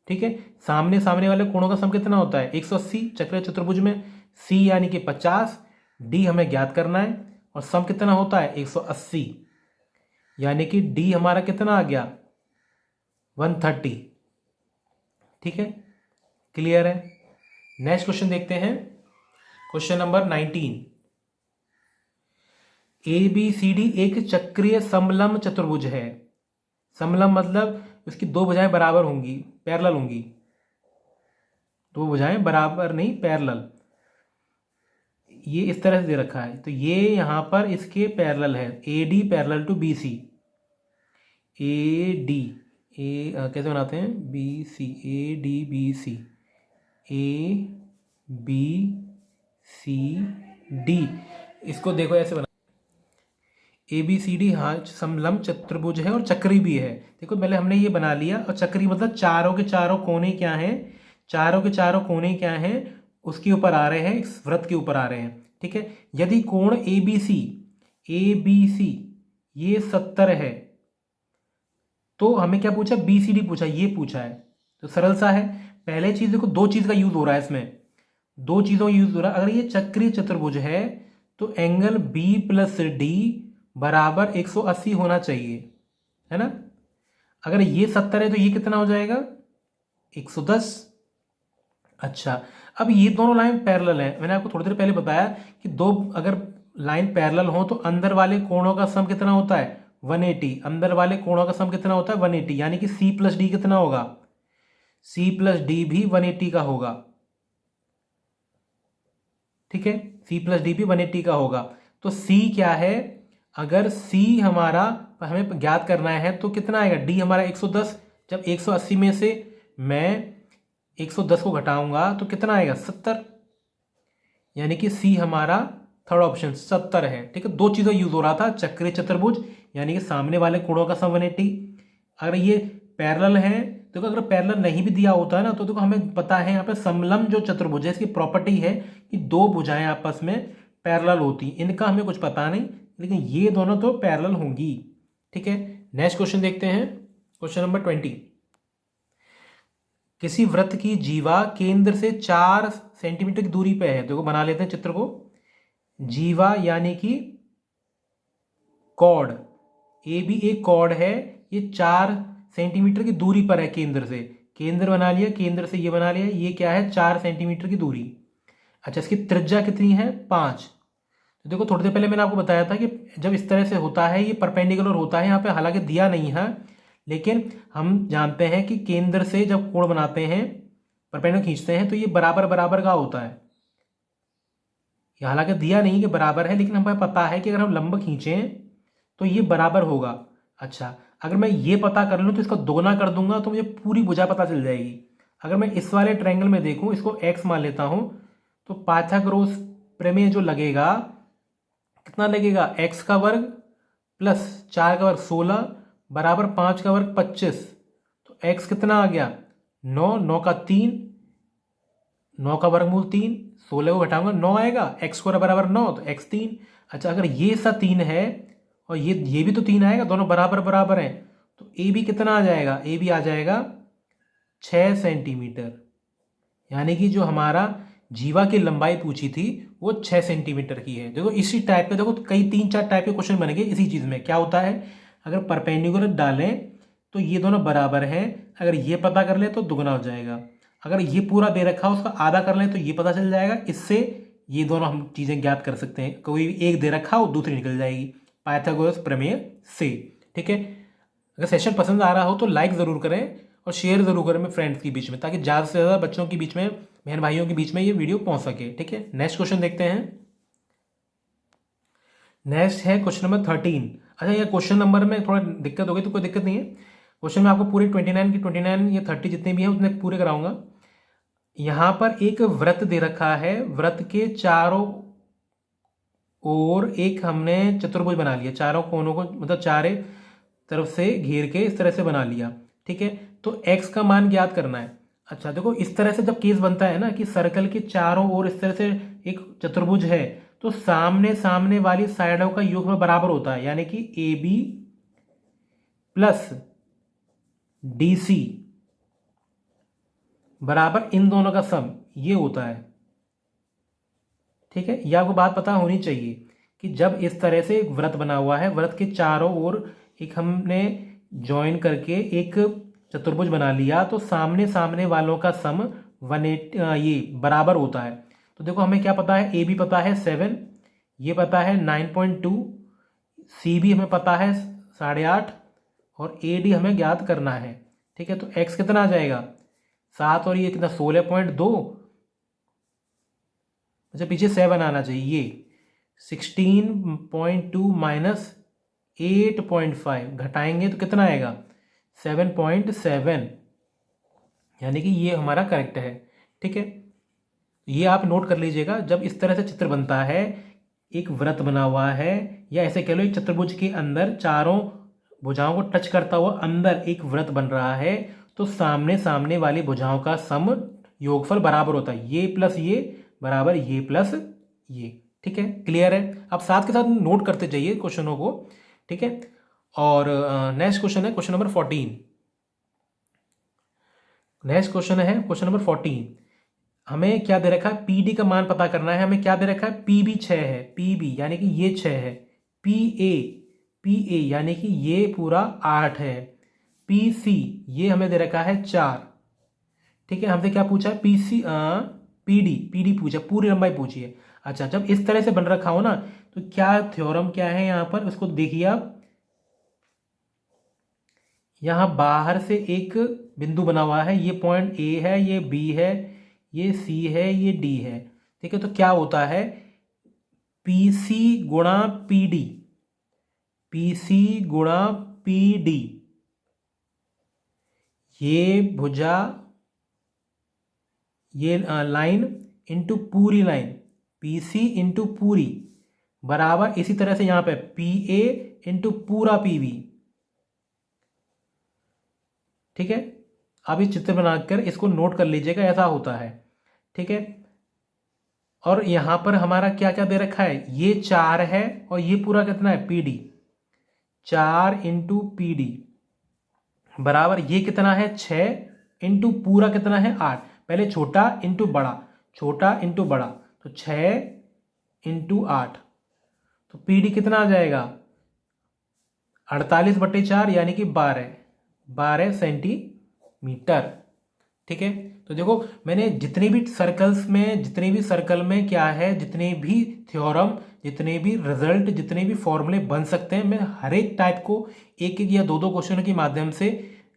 ठीक है। सामने सामने वाले कोणों का सम कितना होता है? 180 चक्रीय चतुर्भुज में। सी यानी कि 50, डी हमें ज्ञात करना है, और सम कितना होता है? 180, यानी कि डी हमारा कितना आ गया? 130, ठीक है। क्लियर है। नेक्स्ट क्वेश्चन देखते हैं, question number 19। A B C D एक चक्रीय समलंब चतुर्भुज है। समलंब मतलब उसकी दो भुजाएं बराबर होंगी, पैरेलल होंगी, दो भुजाएं बराबर नहीं, पैरेलल। ये इस तरह से दे रखा है, तो ये यहां पर इसके पैरेलल है, A D parallel to B C. A D, कैसे बनाते हैं? B C, A D B C, A B C D. इसको देखो ऐसे बना, ए बी सी डी, हाँ समलंब चतुर्भुज है और चक्री भी है। देखो पहले हमने ये बना लिया, और चक्री मतलब चारों के चारों कोने क्या हैं, चारों के चारों कोने क्या हैं, उसके ऊपर आ रहे हैं, इस वृत्त के ऊपर आ रहे हैं, ठीक है। यदि कोण ए बी सी, ए बी सी ये 70 है, तो हमें क्या पूछा? बी सी डी पूछा, ये पूछा है। तो सरल सा है, पहले चीज देखो, दो चीज का यूज हो रहा है इसमें, दो चीजों का यूज हो रहा है। अगर ये चक्रीय चतुर्भुज है तो एंगल बी प्लस डी बराबर 180 होना चाहिए, है ना। अगर ये 70 है तो ये कितना हो जाएगा? 110। अच्छा, अब ये दोनों लाइन पैरेलल है, मैंने आपको थोड़ी देर पहले बताया कि दो अगर लाइन पैरेलल हो तो अंदर वाले कोणों का सम कितना होता है? 180। अंदर वाले कोणों का सम कितना होता है? 180, यानी कि सी प्लस डी कितना होगा? सी प्लस डी भी 180 का होगा, ठीक है। सी प्लस डी भी 180 का होगा। तो सी क्या है? अगर सी हमारा हमें ज्ञात करना है तो कितना आएगा? डी हमारा 110। जब 180 में से मैं 110 को घटाऊंगा तो कितना आएगा? 70, यानी कि सी हमारा थर्ड ऑप्शन 70 है, ठीक है। दो चीज़ों यूज हो रहा था, चक्रीय चतुर्भुज यानी कि सामने वाले कोणों का सम 180। अगर ये पैरेलल है, देखो अगर पैरेलल नहीं भी दिया होता है ना, तो देखो हमें पता है यहाँ पे समलंब जो चतुर्भुज है इसकी प्रॉपर्टी है कि दो भुजाएं आपस में पैरेलल होती, इनका हमें कुछ पता नहीं, लेकिन ये दोनों तो पैरेलल होंगी, ठीक है। नेक्स्ट क्वेश्चन देखते हैं, क्वेश्चन नंबर 20। किसी वृत्त की जीवा केंद्र से 4 सेंटीमीटर की दूरी पे है। देखो बना लेते हैं चित्र को। जीवा यानी कि कॉर्ड, ए भी एक कॉर्ड है, ये 4 सेंटीमीटर की दूरी पर है केंद्र से। केंद्र बना लिया, केंद्र से ये बना लिया, ये क्या है? 4 सेंटीमीटर की दूरी। अच्छा, इसकी त्रिज्या कितनी है? 5। तो देखो थोड़ी देर पहले मैंने आपको बताया था कि जब इस तरह से होता है ये परपेंडिकुलर होता है, यहाँ पे हालांकि दिया नहीं है, लेकिन हम जानते हैं कि केंद्र से जब कोण बनाते हैं, परपेंडिकुलर खींचते हैं, तो ये बराबर बराबर का होता है। हालांकि दिया नहीं कि बराबर है, लेकिन हमें पता है कि अगर हम लंब खींचें तो ये बराबर होगा। अच्छा, अगर मैं ये पता कर लूँ तो इसका दोगुना कर दूंगा तो मुझे पूरी भुजा पता चल जाएगी। अगर मैं इस वाले ट्रायंगल में देखूं, इसको x मान लेता हूं, तो पाइथागोरस प्रमेय जो लगेगा, कितना लगेगा? x का वर्ग प्लस 4 का वर्ग 16 बराबर 5 का वर्ग 25। तो x कितना आ गया? 9, 9 का 3, 9 का वर्गमूल 3, 16 को घटाऊंगा 9 आएगा, एक्स स्क्वायर बराबर 9 तो x 3। अच्छा अगर ये सा 3 है और ये भी तो 3 आएगा, दोनों बराबर बराबर हैं, तो ए बी कितना आ जाएगा, ए बी आ जाएगा 6 सेंटीमीटर। यानी कि जो हमारा जीवा की लंबाई पूछी थी वो 6 सेंटीमीटर की है। देखो इसी टाइप के, देखो कई 3-4 टाइप के क्वेश्चन बनेंगे इसी चीज़ में। क्या होता है, अगर परपेंडिकुलर डालें तो ये दोनों बराबर हैं, अगर ये पता कर ले तो दुगना हो जाएगा, अगर ये पूरा दे रखा है उसका आधा कर लें तो ये पता चल जाएगा। इससे ये दोनों हम चीज़ें ज्ञात कर सकते हैं, कोई एक दे रखा हो दूसरी निकल जाएगी पाइथागोरस प्रमेय से। ठीक है, अगर सेशन पसंद आ रहा हो तो लाइक ज़रूर करें और शेयर ज़रूर करें अपने फ्रेंड्स के बीच में, ताकि ज़्यादा से ज़्यादा बच्चों के बीच में, बहन भाइयों के बीच में ये वीडियो पहुंच सके। ठीक है, नेक्स्ट क्वेश्चन देखते हैं। नेक्स्ट है क्वेश्चन नंबर 13। अच्छा ये क्वेश्चन नंबर में थोड़ा दिक्कत हो गई तो कोई दिक्कत नहीं है, क्वेश्चन में आपको पूरे 29 की 29 या 30 जितने भी हैं उतने पूरे कराऊंगा। यहाँ पर एक व्रत दे रखा है, व्रत के चारों ओर एक हमने चतुर्भुज बना लिया, चारों कोनों को मतलब चारे तरफ से घेर के इस तरह से बना लिया। ठीक है, तो x का मान ज्ञात करना है। अच्छा देखो इस तरह से जब केस बनता है ना कि सर्कल के चारों ओर इस तरह से एक चतुर्भुज है, तो सामने सामने वाली साइडों का योगफल बराबर होता है, यानी कि A B plus D C बराबर इन दोनों का सम, ये होता है। ठीक है, यह आपको बात पता होनी चाहिए कि जब इस तरह से एक व्रत बना हुआ है, व्रत के चारों ओर एक हमने ज्वाइन करके एक चतुर्भुज बना लिया, तो सामने सामने वालों का सम 180 ये बराबर होता है। तो देखो हमें क्या पता है, ए बी पता है 7, ये पता है 9.2, सी बी हमें पता है 8.5 और ए डी हमें ज्ञात करना है। ठीक है, तो एक्स कितना आ जाएगा 7 और ये कितना 16.2, अच्छा पीछे 7 आना चाहिए, ये 16.2 माइनस 8.5 घटाएंगे तो कितना आएगा 7.7, यानी कि ये हमारा करेक्ट है। ठीक है, ये आप नोट कर लीजिएगा, जब इस तरह से चित्र बनता है, एक व्रत बना हुआ है या ऐसे कह लो एक चतुर्भुज के अंदर चारों भुजाओं को टच करता हुआ अंदर एक व्रत बन रहा है, तो सामने सामने वाली भुजाओं का सम योगफल बराबर होता है, ये प्लस ये बराबर ये प्लस ये। ठीक है, क्लियर है, आप साथ के साथ नोट करते जाइए क्वेश्चनों को। ठीक है, और नेक्स्ट क्वेश्चन है क्वेश्चन नंबर 14। नेक्स्ट क्वेश्चन है क्वेश्चन नंबर 14। हमें क्या दे रखा है, पी डी का मान पता करना है। हमें क्या दे रखा है, पी बी 6 है, पी बी यानी कि ये 6 है, पी ए यानी कि ये पूरा 8 है, पी सी ये हमें दे रखा है 4। ठीक है, हमसे क्या पूछा है, पी सी पी डी पूछा, पूरी लंबाई पूछी है। अच्छा जब इस तरह से बन रखा हो ना, तो क्या थ्योरम क्या है यहाँ पर, उसको देखिए आप। यहाँ बाहर से एक बिंदु बना हुआ है, ये पॉइंट ए है, ये बी है, ये सी है, ये डी है। ठीक है, तो क्या होता है, पी सी गुणा पी डी, पी सी गुणा पी डी, ये भुजा ये लाइन इंटू पूरी लाइन, पी सी इंटू पूरी बराबर इसी तरह से यहाँ पे पी ए इंटू पूरा पी बी। ठीक है, अब इस चित्र बनाकर इसको नोट कर लीजिएगा, ऐसा होता है। ठीक है, और यहाँ पर हमारा क्या क्या दे रखा है, ये 4 है और ये पूरा कितना है P D, 4 into P D बराबर ये कितना है 6 इंटू पूरा कितना है 8। पहले छोटा इंटू बड़ा, छोटा इंटू बड़ा, तो 6 इंटू 8, तो पी डी कितना आ जाएगा 48/4 यानी कि 12 सेंटीमीटर। ठीक है, तो देखो मैंने जितने भी सर्कल में क्या है, जितने भी थ्योरम, जितने भी रिजल्ट, जितने भी फॉर्मूले बन सकते हैं, मैं हर एक टाइप को एक एक या दो दो क्वेश्चनों के माध्यम से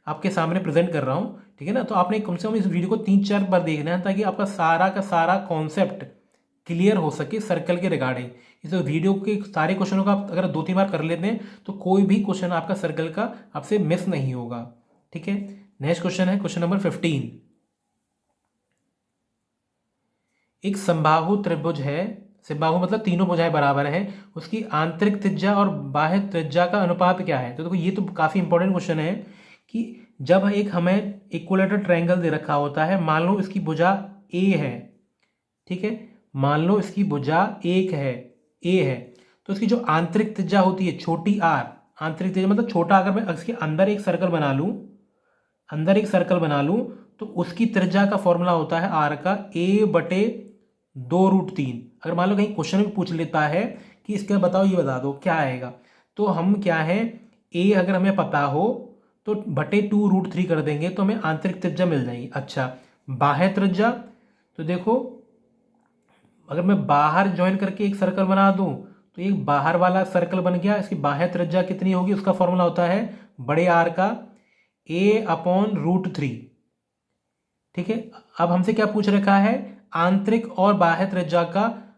आपके सामने प्रेजेंट कर रहा हूँ। ठीक है ना, तो आपने कम से कम इस वीडियो को 3-4 बार देखना है, ताकि आपका सारा का सारा कॉन्सेप्ट क्लियर हो सके सर्कल के रिगार्डिंग। इस वीडियो के सारे क्वेश्चनों का आप अगर 2-3 बार कर लेते हैं तो कोई भी क्वेश्चन आपका सर्कल का आपसे मिस नहीं होगा। ठीक है, नेक्स्ट क्वेश्चन है क्वेश्चन नंबर 15। एक समबाहु त्रिभुज है, समबाहु मतलब तीनों भुजाएं बराबर हैं, उसकी आंतरिक त्रिज्या और बाह्य त्रिज्या का अनुपात क्या है। तो देखो ये तो काफी इंपॉर्टेंट क्वेश्चन है कि जब एक हमें इक्विलेटरल ट्रायंगल दे रखा होता है, मान लो इसकी भुजा ए है, ठीक है। मान लो इसकी भुजा 1 है, ए है, तो इसकी जो आंतरिक त्रिज्या होती है छोटी आर, आंतरिक त्रिज्या मतलब छोटा, अगर मैं इसके अंदर एक सर्कल बना लूं, अंदर एक सर्कल बना लूं, तो उसकी त्रिज्या का फॉर्मूला होता है आर का a/2√3। अगर मान लो कहीं क्वेश्चन भी पूछ लेता है कि इसके बताओ, ये बता दो क्या आएगा, तो हम क्या है, a अगर हमें पता हो तो बटे 2√3 कर देंगे तो हमें आंतरिक त्रिज्या मिल जाएगी। अच्छा, बाह्य त्रिज्या, तो देखो अगर मैं बाहर ज्वाइन करके एक सर्कल बना दूं तो एक बाहर वाला सर्कल बन गया, इसकी बाह्य त्रिज्या कितनी होगी, उसका फॉर्मूला होता है बड़े आर का a/√3। ठीक है। अब हमसे क्या पूछ रखा है, आंतरिक और बाह्य त्रिज्या का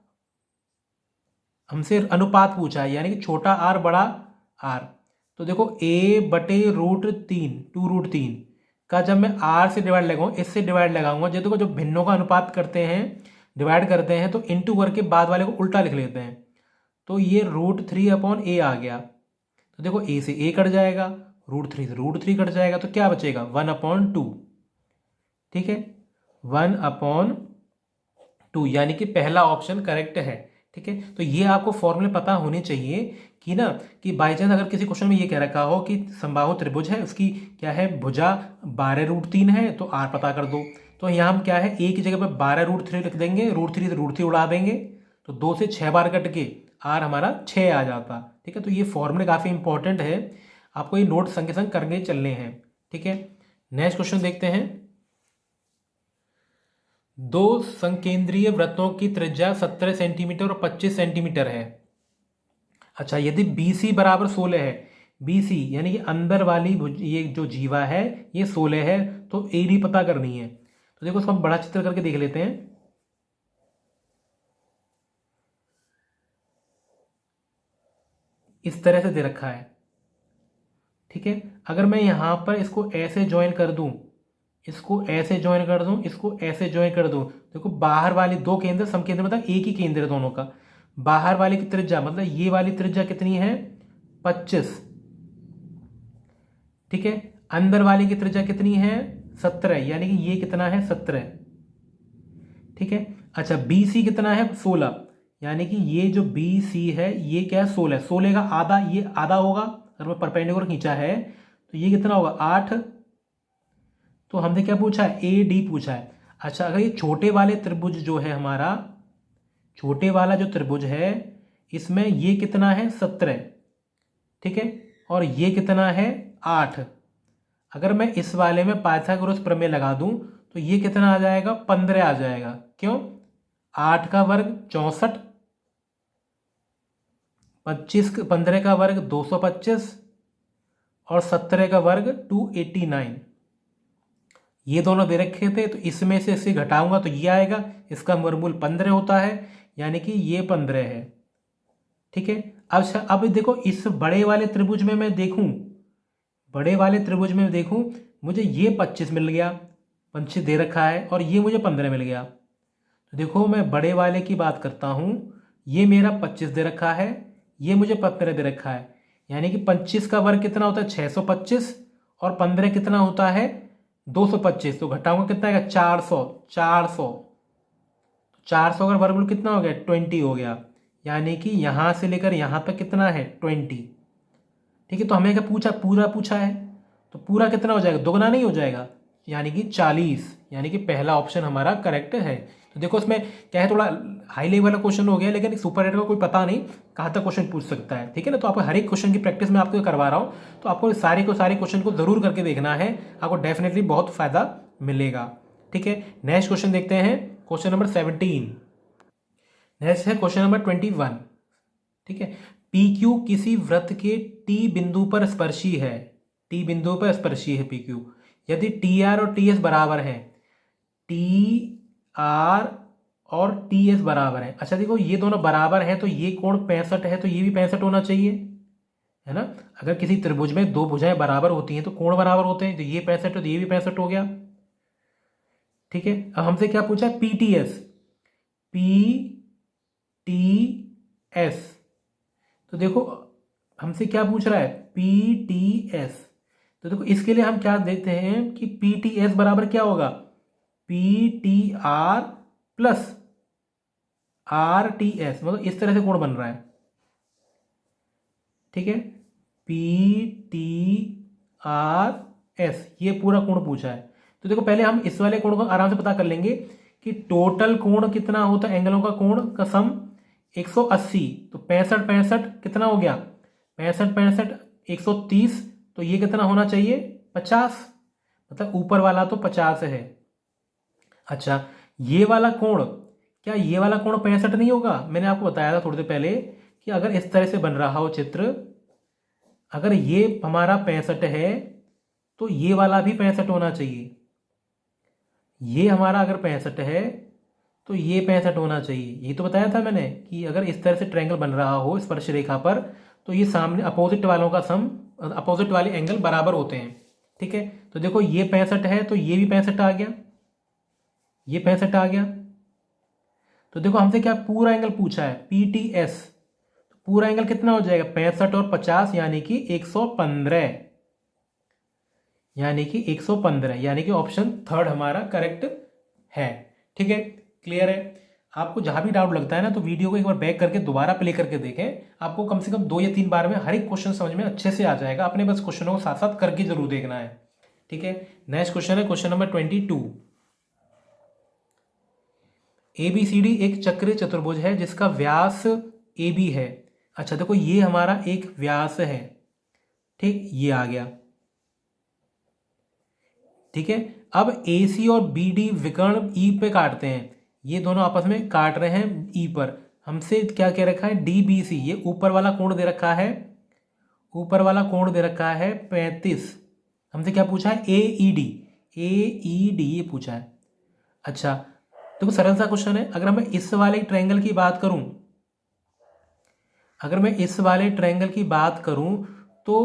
हमसे अनुपात पूछा है, यानी कि छोटा आर बड़ा आर। तो देखो a/√3 2√3 का जब मैं आर से डिवाइड लगाऊं, इससे डिवाइड लगाऊंगा, देखो जो भिन्नों का अनुपात करते हैं, डिवाइड करते हैं, तो इनटू करके बाद वाले को उल्टा लिख लेते हैं, तो ये √3/a आ गया। तो देखो a से a कट जाएगा, √3 से √3 कट जाएगा, तो क्या बचेगा 1/2। ठीक है, 1/2, यानी कि पहला ऑप्शन करेक्ट है। ठीक है, तो ये आपको फॉर्मूले पता होने चाहिए कि ना, कि बाई चांस अगर किसी क्वेश्चन में ये कह रखा हो कि समबाहु त्रिभुज है, उसकी क्या है भुजा 12√3 है, तो आर पता कर दो। तो यहाँ हम क्या है, एक की जगह पर 12√3 लिख देंगे, √3 से √3 उड़ा देंगे, तो 2 से 6 बार कट के आर हमारा 6 आ जाता। ठीक है, तो ये फॉर्मूले काफ़ी इंपॉर्टेंट है, आपको ये नोट संग के संग करने चलने हैं। ठीक है, नेक्स्ट क्वेश्चन देखते हैं। दो संकेंद्रीय वृत्तों की त्रिज्या 17 सेंटीमीटर और 25 सेंटीमीटर है। अच्छा, यदि BC बराबर 16 है, BC यानी कि अंदर वाली ये जो जीवा है ये 16 है, तो AD पता करनी है। तो देखो इसको हम बड़ा चित्र करके देख लेते हैं। इस तरह से दे रखा है। ठीक है, अगर मैं यहां पर इसको ऐसे ज्वाइन कर दूं, इसको ऐसे ज्वाइन कर दूं, इसको ऐसे ज्वाइन कर दूं, देखो बाहर वाली दो केंद्र समकेंद्र मतलब एक ही केंद्र है दोनों का। बाहर वाली की त्रिज्या मतलब ये वाली त्रिज्या कितनी है 25। ठीक है, अंदर वाली की त्रिज्या कितनी है 17, यानी कि ये कितना है 17। ठीक है, अच्छा BC कितना है 16, यानी कि ये जो BC है ये क्या है 16, 16 का आधा, ये आधा होगा, अगर मैं परपेंडिकुलर खींचा है तो ये कितना होगा 8। तो हमने क्या पूछा है AD पूछा है। अच्छा, अगर ये छोटे वाले त्रिभुज जो है हमारा, छोटे वाला जो त्रिभुज है इसमें ये कितना है 17। ठीक है, और ये कितना है 8। अगर मैं इस वाले में पाइथागोरस प्रमेय लगा दूं तो ये कितना आ जाएगा 15 आ जाएगा। क्यों, 8 का वर्ग 64, 15 का वर्ग 225 और 17 का वर्ग 289। ये दोनों दे रखे थे, तो इसमें से इसे घटाऊंगा तो ये आएगा, इसका वर्गमूल 15 होता है, यानी कि ये 15 है। ठीक है, अब देखो इस बड़े वाले त्रिभुज में मैं देखूं, बड़े वाले त्रिभुज में देखूं, मुझे ये 25 मिल गया, 25 दे रखा है, और ये मुझे 15 मिल गया। तो देखो मैं बड़े वाले की बात करता हूं, ये मेरा 25 दे रखा है, ये मुझे 15 दे रखा है, यानी कि 25 का वर्ग कितना होता है 625, और 15 कितना होता है 225। तो घटाऊंगा कितना आएगा 400, 400 का वर्गमूल कितना हो गया 20 हो गया, यानी कि यहां से लेकर यहां तक कितना है 20। ठीक है, तो हमें क्या पूछा, पूरा पूछा है, तो पूरा कितना हो जाएगा, दोगुना नहीं हो जाएगा, यानी कि 40, यानी कि पहला ऑप्शन हमारा करेक्ट है। तो देखो इसमें क्या है, थोड़ा हाई लेवल वाला क्वेश्चन हो गया, लेकिन सुपर एट का कोई पता नहीं कहाँ तक क्वेश्चन पूछ सकता है। ठीक है ना, तो आपको हर एक क्वेश्चन की प्रैक्टिस मैं आपको करवा रहा हूँ, तो आपको सारे क्वेश्चन को जरूर करके देखना है, आपको डेफिनेटली बहुत फायदा मिलेगा। ठीक है, नेक्स्ट क्वेश्चन देखते हैं, क्वेश्चन नंबर 17। नेक्स्ट है क्वेश्चन नंबर 21। ठीक है, PQ किसी वृत्त के T बिंदु पर स्पर्शी है, T बिंदु पर स्पर्शी है PQ, यदि TR और TS बराबर है, TR और TS बराबर है। अच्छा देखो ये दोनों बराबर है, तो ये कोण 65 है, तो ये भी 65 होना चाहिए, है ना। अगर किसी त्रिभुज में दो भुजाएं बराबर होती हैं तो कोण बराबर होते हैं, तो ये 65 है तो ये भी 65 हो गया। ठीक है, अब हमसे क्या पूछा PTS, PTS, तो देखो हमसे क्या पूछ रहा है PTS, तो देखो इसके लिए हम क्या देते हैं कि PTS बराबर क्या होगा PTR प्लस RTS, मतलब इस तरह से कोण बन रहा है, ठीक है, PTRS, ये पूरा कोण पूछा है। तो देखो पहले हम इस वाले कोण को आराम से पता कर लेंगे कि टोटल कोण कितना होता है, एंगलों का कोण का सम 180, तो 65 65 कितना हो गया, 65 65 130, तो ये कितना होना चाहिए 50, मतलब ऊपर वाला तो 50 है। अच्छा, ये वाला कोण, क्या ये वाला कोण 65 नहीं होगा? मैंने आपको बताया था थोड़ी देर पहले कि अगर इस तरह से बन रहा हो चित्र, अगर ये हमारा 65 है तो ये वाला भी 65 होना चाहिए। ये हमारा अगर 65 है तो ये 65 होना चाहिए। ये तो बताया था मैंने कि अगर इस तरह से ट्रायंगल बन रहा हो स्पर्श रेखा पर, तो ये सामने अपोजिट वालों का सम, अपोजिट वाले एंगल बराबर होते हैं, ठीक है। तो देखो ये 65 है तो ये भी 65 आ गया, ये 65 आ गया। तो देखो हमसे क्या पूरा एंगल पूछा है, PTS, तो पूरा एंगल कितना हो जाएगा 65 और 50 यानी कि 115, यानी कि 115, यानी कि ऑप्शन थर्ड हमारा करेक्ट है, ठीक है। क्लियर है? आपको जहां भी डाउट लगता है ना तो वीडियो को एक बार बैक करके दोबारा प्ले करके देखें, आपको कम से कम 2 या 3 बार में हर एक क्वेश्चन समझ में अच्छे से आ जाएगा। आपने बस क्वेश्चनों को साथ साथ करके जरूर देखना है, ठीक है। नेक्स्ट क्वेश्चन है क्वेश्चन नंबर 22। ABCD एक चक्रीय चतुर्भुज है जिसका व्यास AB है। अच्छा देखो ये हमारा एक व्यास है, ठीक, ये आ गया, ठीक है। अब AC और BD विकर्ण E पे काटते हैं, ये दोनों आपस में काट रहे हैं E पर। हमसे क्या कह रखा है DBC, ये ऊपर वाला कोण दे रखा है, ऊपर वाला कोण दे रखा है 35। हमसे क्या पूछा है AED, AED ये पूछा है। अच्छा देखो सरल सा क्वेश्चन है। अगर मैं इस वाले ट्रायंगल की बात करूं, अगर मैं इस वाले ट्रायंगल की बात करूं तो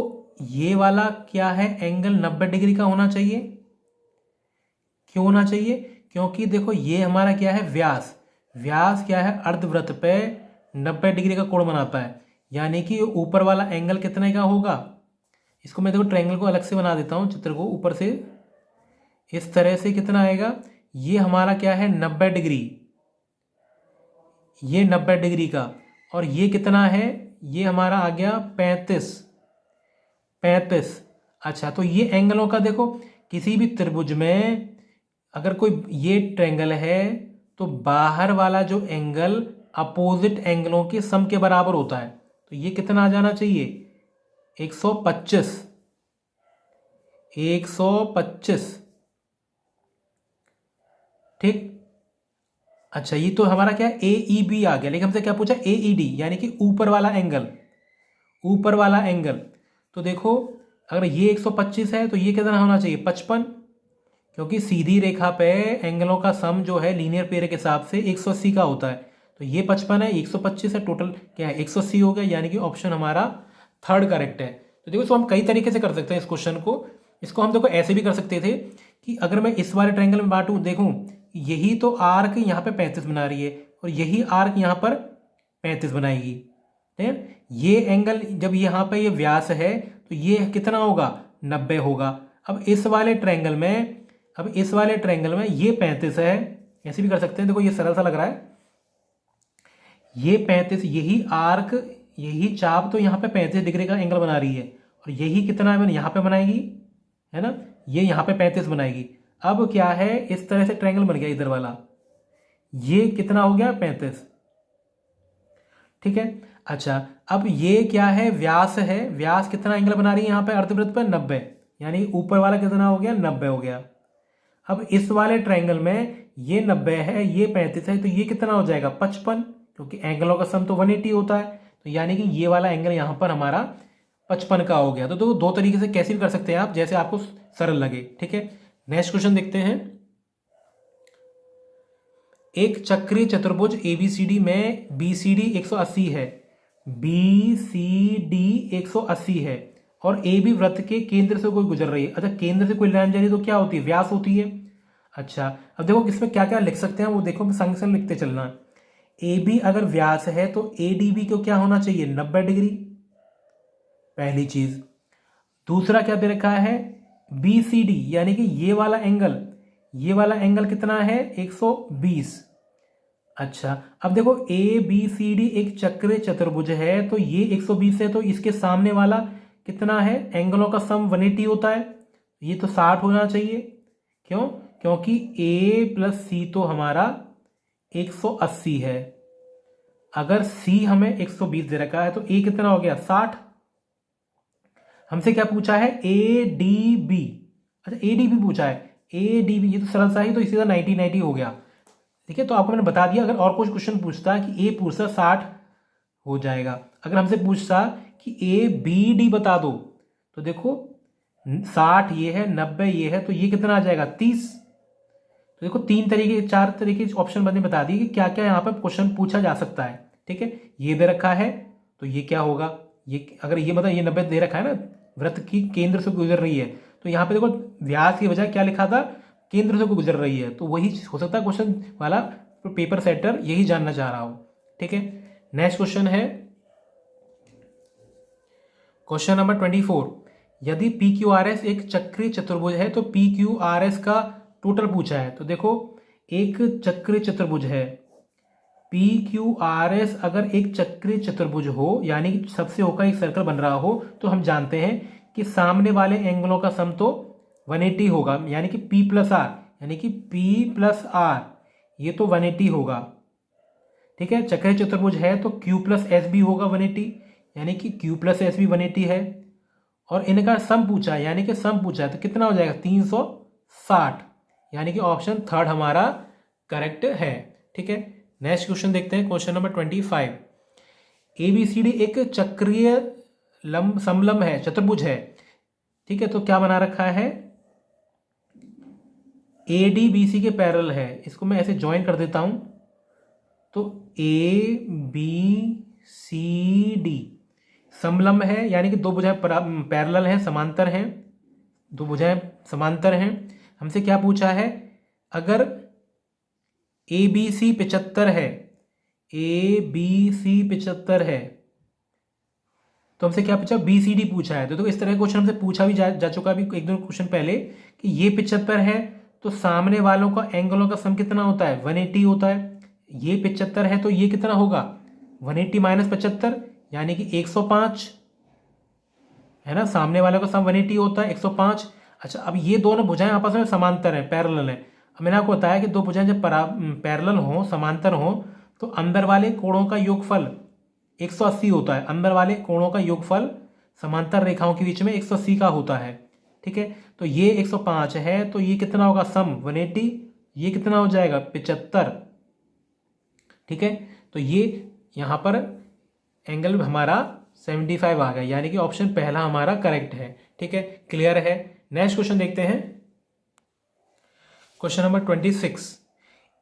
ये वाला क्या है एंगल 90 डिग्री का होना चाहिए। क्यों होना चाहिए? क्योंकि देखो ये हमारा क्या है व्यास, व्यास क्या है अर्धवृत्त पे 90 डिग्री का कोण बनाता है, यानी कि ऊपर वाला एंगल कितने का होगा। इसको मैं देखो ट्रायंगल को अलग से बना देता हूं, चित्र को ऊपर से इस तरह से कितना आएगा, ये हमारा क्या है 90 डिग्री, ये 90 डिग्री का, और ये कितना है, ये हमारा आ गया 35 35। अच्छा तो ये एंगलों का देखो किसी भी त्रिभुज में अगर कोई ये ट्रायंगल है तो बाहर वाला जो एंगल अपोजिट एंगलों के सम के बराबर होता है, तो ये कितना आ जाना चाहिए 125, 125, ठीक। अच्छा ये तो हमारा क्या है AEB आ गया, लेकिन हमसे क्या पूछा AED यानी कि ऊपर वाला एंगल, ऊपर वाला एंगल। तो देखो अगर ये 125 है तो ये कितना होना चाहिए 55, क्योंकि सीधी रेखा पे एंगलों का सम जो है लीनियर पेयर के हिसाब से 180 का होता है। तो ये 55 है, 125 है, टोटल क्या है 180 हो गया, यानी कि ऑप्शन हमारा थर्ड करेक्ट है। तो देखो इसको हम कई तरीके से कर सकते हैं इस क्वेश्चन को। इसको हम देखो ऐसे भी कर सकते थे कि अगर मैं इस वाले ट्रायंगल में बांटूं, देखूं यही तो आर्क यहाँ पे 35 बना रही है और यही आर्क यहाँ पर 35 बनाएगी, ठीक है। ये एंगल जब यहाँ पे ये व्यास है तो ये कितना होगा 90 होगा। अब इस वाले ट्रायंगल में, अब इस वाले ट्रायंगल में ये 35 है, ऐसे भी कर सकते हैं। देखो ये सरल सा लग रहा है, ये 35, यही आर्क, यही चाप तो यहाँ पे 35 डिग्री का एंगल बना रही है, और यही कितना है यहाँ पे बनाएगी, है ना, ये यहाँ पे 35 बनाएगी। अब क्या है इस तरह से ट्रायंगल बन गया इधर वाला, ये कितना हो गया 35, ठीक है। अच्छा अब ये क्या है व्यास है, व्यास कितना एंगल बना रही है यहाँ पे अर्धवृत्त पे 90, यानी ऊपर वाला कितना हो गया 90 हो गया। अब इस वाले ट्रायंगल में ये 90 है, ये 35 है, तो ये कितना हो जाएगा 55, क्योंकि एंगलों का सम तो 180 होता है, तो यानी कि ये वाला एंगल यहाँ पर हमारा 55 का हो गया। तो दो तरीके से कैसे भी कर सकते हैं आप, जैसे आपको सरल लगे, ठीक है। नेक्स्ट क्वेश्चन देखते हैं। एक चक्रीय चतुर्भुज ABCD में BCD 180 है, BCD 180 है और AB वृत्त के केंद्र से कोई गुजर रही है। अच्छा केंद्र से कोई लाइन जा रही है तो क्या होती है व्यास होती है। अच्छा अब देखो इसमें क्या क्या लिख सकते हैं वो देखो, संग संग लिखते चलना। AB अगर व्यास है तो ADB को क्या होना चाहिए 90 डिग्री, पहली चीज। दूसरा क्या दे रखा है BCD यानी कि ये वाला एंगल, ये वाला एंगल कितना है 120, अच्छा, अब देखो ABCD एक चक्रीय चतुर्भुज है, तो ये 120 है, तो इसके सामने वाला कितना है, एंगलों का सम 180 होता है, ये तो 60 होना चाहिए। क्यों? क्योंकि A प्लस C तो हमारा 180 है। अगर C हमें 120 दे रखा है तो A कितना हो गया, 60। हमसे क्या पूछा है, ADB। अच्छा, ADB पूछा है, ADB ये तो सरल सा ही, तो इसी तरह 90 हो गया। ठीक है, तो आपको मैंने बता दिया। अगर और कुछ क्वेश्चन पूछता कि A पूछता 60 हो जाएगा। अगर हमसे पूछता कि ABD बता दो, तो देखो 60 ये है, 90 ये है, तो ये कितना आ जाएगा, 30। तो देखो 4 तरीके ऑप्शन मैंने बता दिए कि क्या क्या यहाँ पर क्वेश्चन पूछा जा सकता है। ठीक है, ये दे रखा है तो ये क्या होगा, ये अगर ये मतलब ये 90 दे रखा है ना, वृत्त की केंद्र से गुजर रही है, तो यहाँ पे देखो व्यास की बजाय क्या लिखा था, केंद्र से गुजर रही है, तो वही हो सकता है क्वेश्चन वाला पेपर सेटर यही जानना चाह रहा हो। ठीक है, नेक्स्ट क्वेश्चन है क्वेश्चन नंबर 24। यदि PQRS एक चक्रीय चतुर्भुज है तो PQRS का टोटल पूछा है। तो देखो एक चक्रीय चतुर्भुज है, PQRS अगर एक चक्रीय चतुर्भुज हो, यानी कि सबसे होकर एक सर्कल बन रहा हो, तो हम जानते हैं कि सामने वाले एंगलों का सम तो 180 होगा, यानी कि P प्लस आर, यानी कि P प्लस आर ये तो 180 होगा। ठीक है, चक्रीय चतुर्भुज है तो Q प्लस एस भी होगा 180, यानी कि Q प्लस एस भी 180 है। और इनका सम पूछा है, यानी कि सम पूछा है, तो कितना हो जाएगा, 360, यानी कि ऑप्शन थर्ड हमारा करेक्ट है। ठीक है, नेक्स्ट क्वेश्चन देखते हैं, क्वेश्चन नंबर 25। ABCD एक चक्रीय समलंब है, चतुर्भुज है। ठीक है, तो क्या बना रखा है, ADBC के पैरेलल है। इसको मैं ऐसे ज्वाइन कर देता हूं, तो ABCD समलंब है, यानी कि दो भुजाएं पैरेलल हैं, समांतर हैं, दो भुजाएं समांतर हैं। हमसे क्या पूछा है, अगर ABC 75 है, ABC 75 है, तो हमसे क्या पूछा, BCD पूछा है। तो इस तरह का क्वेश्चन हमसे पूछा भी जा चुका भी एक दो क्वेश्चन पहले, कि ये 75 है तो सामने वालों का एंगलों का सम कितना होता है, 180 होता है। ये 75 है तो ये कितना होगा, 180 माइनस 75, यानी कि 105 है ना, सामने वाले का सम 180 होता है, 105। अच्छा, अब ये दोनों भुजाएं आपस में समांतर हैं, पैरेलल हैं। अब मैंने आपको बताया कि दो भुजाएं जब पैरेलल हो, समांतर हो, तो अंदर वाले कोणों का योगफल 180 होता है। अंदर वाले कोणों का योगफल समांतर रेखाओं के बीच में 180 का होता है। ठीक है, तो ये 105 है, तो ये कितना होगा, सम 180, ये कितना हो जाएगा, 75। ठीक है, तो ये यहां पर एंगल हमारा 75 आ गया, यानी कि ऑप्शन पहला हमारा करेक्ट है। ठीक है, क्लियर है। नेक्स्ट क्वेश्चन देखते हैं, क्वेश्चन नंबर 26।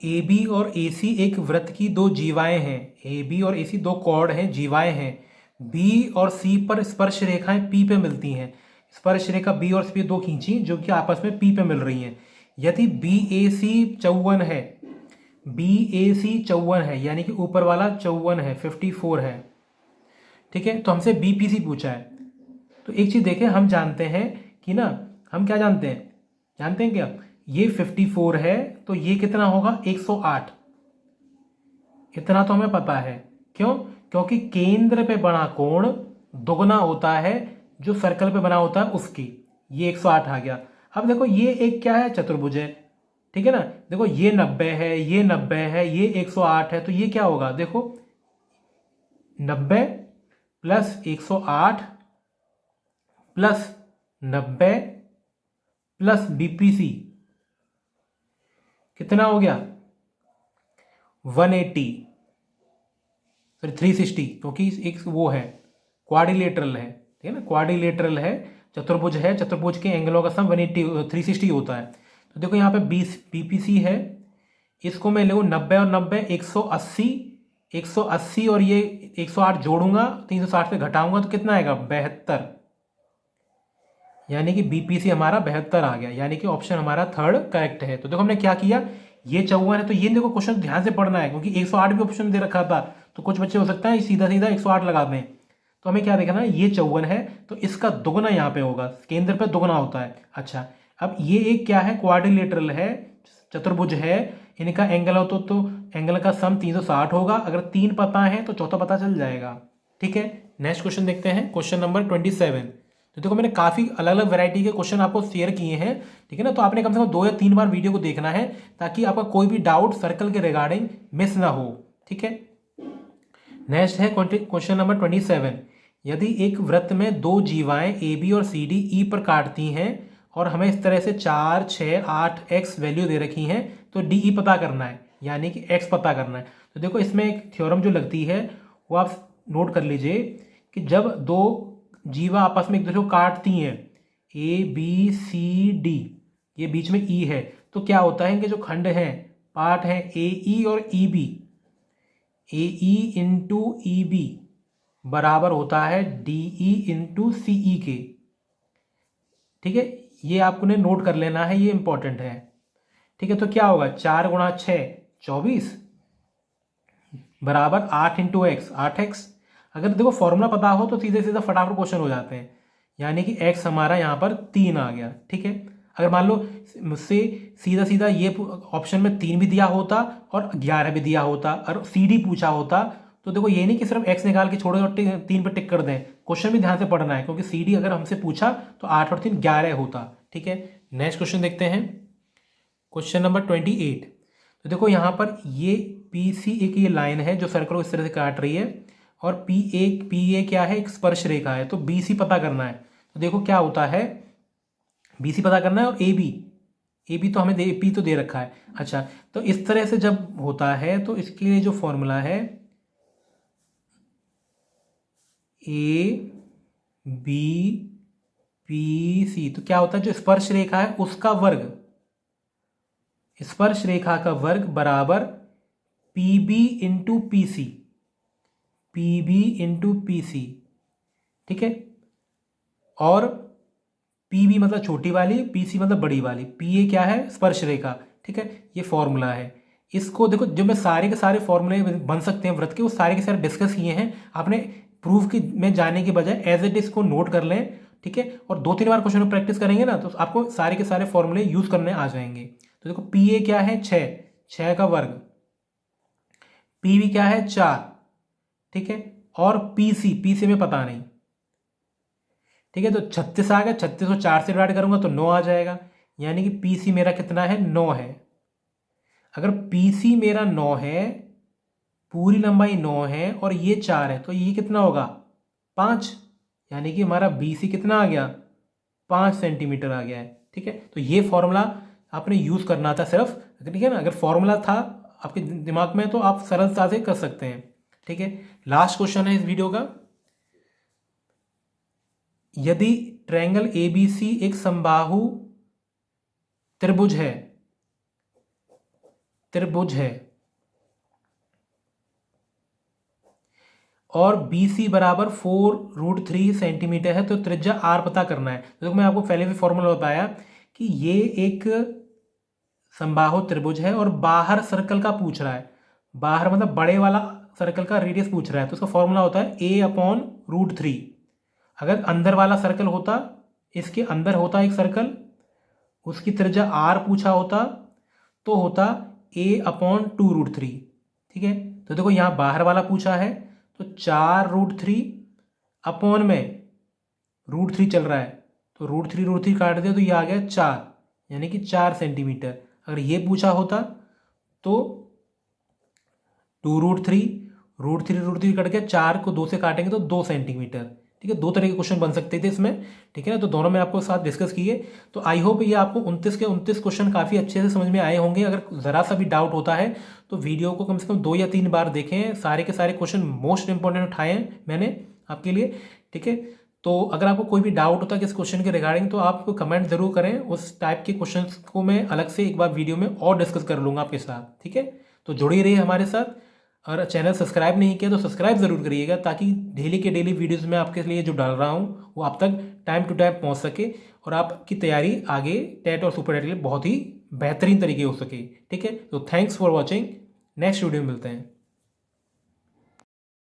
AB और AC एक वृत्त की दो जीवाएं हैं। AB और AC दो कॉर्ड हैं, जीवाएं हैं। B और C पर स्पर्श रेखाएं P पे मिलती हैं। स्पर्श रेखा B और C पे दो खींची जो कि आपस में P पे मिल रही हैं। यदि BAC 54 है, BAC 54 है, यानी कि ऊपर वाला 54 है, 54 है। ठीक है, तो हमसे BPC पूछा है। तो एक चीज देखें, हम जानते हैं कि ना, हम क्या जानते हैं क्या, ये 54 है तो ये कितना होगा, 108। इतना तो हमें पता है। क्यों? क्योंकि केंद्र पे बना कोण दुगना होता है जो सर्कल पे बना होता है उसकी। ये 108 आ गया। अब देखो ये एक क्या है, चतुर्भुज है। ठीक है ना, देखो ये 90 है, ये 90 है, ये 108 है, तो ये क्या होगा, देखो 90 प्लस 108 प्लस 90 प्लस BPC कितना हो गया, 180, सॉरी 360, क्योंकि एक वो है क्वाड्रिलेटरल है। ठीक है ना, क्वाड्रिलेटरल है, चतुर्भुज है, चतुर्भुज के एंगलों का सम 180 360 होता है। तो देखो यहाँ पे BPC है, इसको मैं लूँ 90 और 90 180, 180 और ये 108 जोड़ूंगा, 360 से घटाऊंगा तो कितना आएगा, 72, यानी कि BPC हमारा 72 आ गया, यानी कि ऑप्शन हमारा थर्ड करेक्ट है। तो देखो हमने क्या किया, ये 54 है, तो ये देखो क्वेश्चन ध्यान से पढ़ना है, क्योंकि 108 भी ऑप्शन दे रखा था, तो कुछ बच्चे हो सकता है सीधा सीधा 108 लगा दें। तो हमें क्या देखना है, ये 54 है तो इसका दुगना यहाँ पे होगा, केंद्र पे दुगना होता है। अच्छा, अब ये एक क्या है, क्वाड्रिलेटरल है, चतुर्भुज है, इनका एंगल हो तो एंगल का सम 360 होगा। अगर 3 पता है तो चौथा पता चल जाएगा। ठीक है, नेक्स्ट क्वेश्चन देखते हैं, क्वेश्चन नंबर 27। तो देखो मैंने काफ़ी अलग अलग वैरायटी के क्वेश्चन आपको शेयर किए हैं। ठीक है ना, तो आपने कम से कम 2 या 3 बार वीडियो को देखना है ताकि आपका कोई भी डाउट सर्कल के रिगार्डिंग मिस ना हो। ठीक है, नेक्स्ट है क्वेश्चन नंबर 27। यदि एक वृत्त में 2 जीवाएं ए बी और सी डी ई पर काटती हैं और हमें इस तरह से 4, 6, 8 एक्स वैल्यू दे रखी हैं, तो डी ई पता करना है, यानी कि एक्स पता करना है। तो देखो इसमें एक थ्योरम जो लगती है वो आप नोट कर लीजिए कि जब 2 जीवा आपस में एक दूसरे को काटती हैं, ए बी सी डी, ये बीच में ई है, तो क्या होता है कि जो खंड हैं, पार्ट हैं ए ई और ई बी, ए ई इंटू ई बी बराबर होता है डी ई इंटू सी ई के। ठीक है, ये आपको ने नोट कर लेना है, ये इंपॉर्टेंट है। ठीक है, तो क्या होगा, 4 गुणा 6 24 बराबर 8 इंटू एक्स 8x। अगर देखो फॉर्मूला पता हो तो सीधे सीधा फटाफट क्वेश्चन हो जाते हैं, यानी कि x हमारा यहाँ पर 3 आ गया। ठीक है, अगर मान लो मुझसे सीधा सीधा ये ऑप्शन में 3 भी दिया होता और 11 भी दिया होता और सी डी पूछा होता, तो देखो ये नहीं कि सिर्फ x निकाल के छोड़ो और 3 पे टिक कर दें, क्वेश्चन भी ध्यान से पढ़ना है, क्योंकि सी डी अगर हमसे पूछा तो 8 और 3 11 होता। ठीक है, नेक्स्ट क्वेश्चन देखते हैं, क्वेश्चन नंबर 28। तो देखो यहाँ पर ये पी सी एक ये लाइन है जो सर्कल को इस तरह से काट रही है, और पी ए क्या है, एक स्पर्श रेखा है, तो बी सी पता करना है। तो देखो क्या होता है, बी सी पता करना है और ए बी तो हमें पी तो दे रखा है। अच्छा, तो इस तरह से जब होता है तो इसके लिए जो फॉर्मूला है ए बी पी सी, तो क्या होता है, जो स्पर्श रेखा है उसका वर्ग, स्पर्श रेखा का वर्ग बराबर P B into P C, P B into P C. ठीक है, और पी बी मतलब छोटी वाली, पी सी मतलब बड़ी वाली, पी ए क्या है, स्पर्श रेखा। ठीक है, ये फॉर्मूला है। इसको देखो, जो मैं सारे के सारे फॉर्मूले बन सकते हैं वृत्त के, वो सारे के सारे डिस्कस किए हैं। आपने प्रूफ की में जाने के बजाय एज इट इज को नोट कर लें। ठीक है, और 2-3 बार क्वेश्चन प्रैक्टिस करेंगे ना तो आपको सारे के सारे फॉर्मूले यूज करने आ जाएंगे। तो देखो पी ए क्या है, 6 का वर्ग, पी बी क्या है, 4। ठीक है, और पी सी में पता नहीं। ठीक है, तो 36 आ गया, 36 को 4 से डिवाइड करूंगा तो 9 आ जाएगा, यानी कि पी सी मेरा कितना है, 9 है। अगर पी सी मेरा 9 है, पूरी लंबाई 9 है और ये 4 है, तो ये कितना होगा, 5, यानी कि हमारा बी सी कितना आ गया, 5 सेंटीमीटर आ गया है। ठीक है, तो ये फॉर्मूला आपने यूज करना था सिर्फ। ठीक है ना, अगर फॉर्मूला था आपके दिमाग में तो आप सरलता से कर सकते हैं। ठीक है, लास्ट क्वेश्चन है इस वीडियो का, यदि ट्रायंगल एबीसी एक समबाहु त्रिभुज है और बी सी बराबर 4√3 सेंटीमीटर है, तो त्रिज्या आर पता करना है। तो मैं आपको पहले भी फॉर्मूला बताया कि ये एक समबाहु त्रिभुज है और बाहर सर्कल का पूछ रहा है, बाहर मतलब बड़े वाला सर्कल का रेडियस पूछ रहा है, तो उसका फॉर्मूला होता है a/√3। अगर अंदर वाला सर्कल होता, इसके अंदर होता एक सर्कल, उसकी त्रिज्या r पूछा होता, तो होता a/2√3। ठीक है, तो देखो यहाँ बाहर वाला पूछा है, तो 4√3 अपॉन में √3 चल रहा है, तो √3 काट दिया तो ये आ गया 4, यानी कि 4 सेंटीमीटर। अगर ये पूछा होता तो 2√3 कट गया, 4 को 2 से काटेंगे तो 2 सेंटीमीटर। ठीक है, 2 तरह के क्वेश्चन बन सकते थे इसमें। ठीक है ना, तो दोनों में आपको साथ डिस्कस किए। तो आई होप ये आपको 29 के 29 क्वेश्चन काफ़ी अच्छे से समझ में आए होंगे। अगर ज़रा सा भी डाउट होता है तो वीडियो को कम से कम 2 या 3 बार देखें, सारे के सारे क्वेश्चन मोस्ट इंपॉर्टेंट उठाए हैं मैंने आपके लिए। ठीक है, तो अगर आपको कोई भी डाउट होता है किस क्वेश्चन के रिगार्डिंग, तो आप कमेंट जरूर करें, उस टाइप के क्वेश्चन को मैं अलग से एक बार वीडियो में और डिस्कस कर लूँगा आपके साथ। ठीक है, तो जुड़े रहिए हमारे साथ, और चैनल सब्सक्राइब नहीं किया तो सब्सक्राइब ज़रूर करिएगा, ताकि डेली के डेली वीडियोस में आपके लिए जो डाल रहा हूँ वो आप तक टाइम टू टाइम पहुँच सके और आपकी तैयारी आगे टेट और सुपर टेट के लिए बहुत ही बेहतरीन तरीके हो सके। ठीक है, तो thanks for watching, next video में मिलते हैं।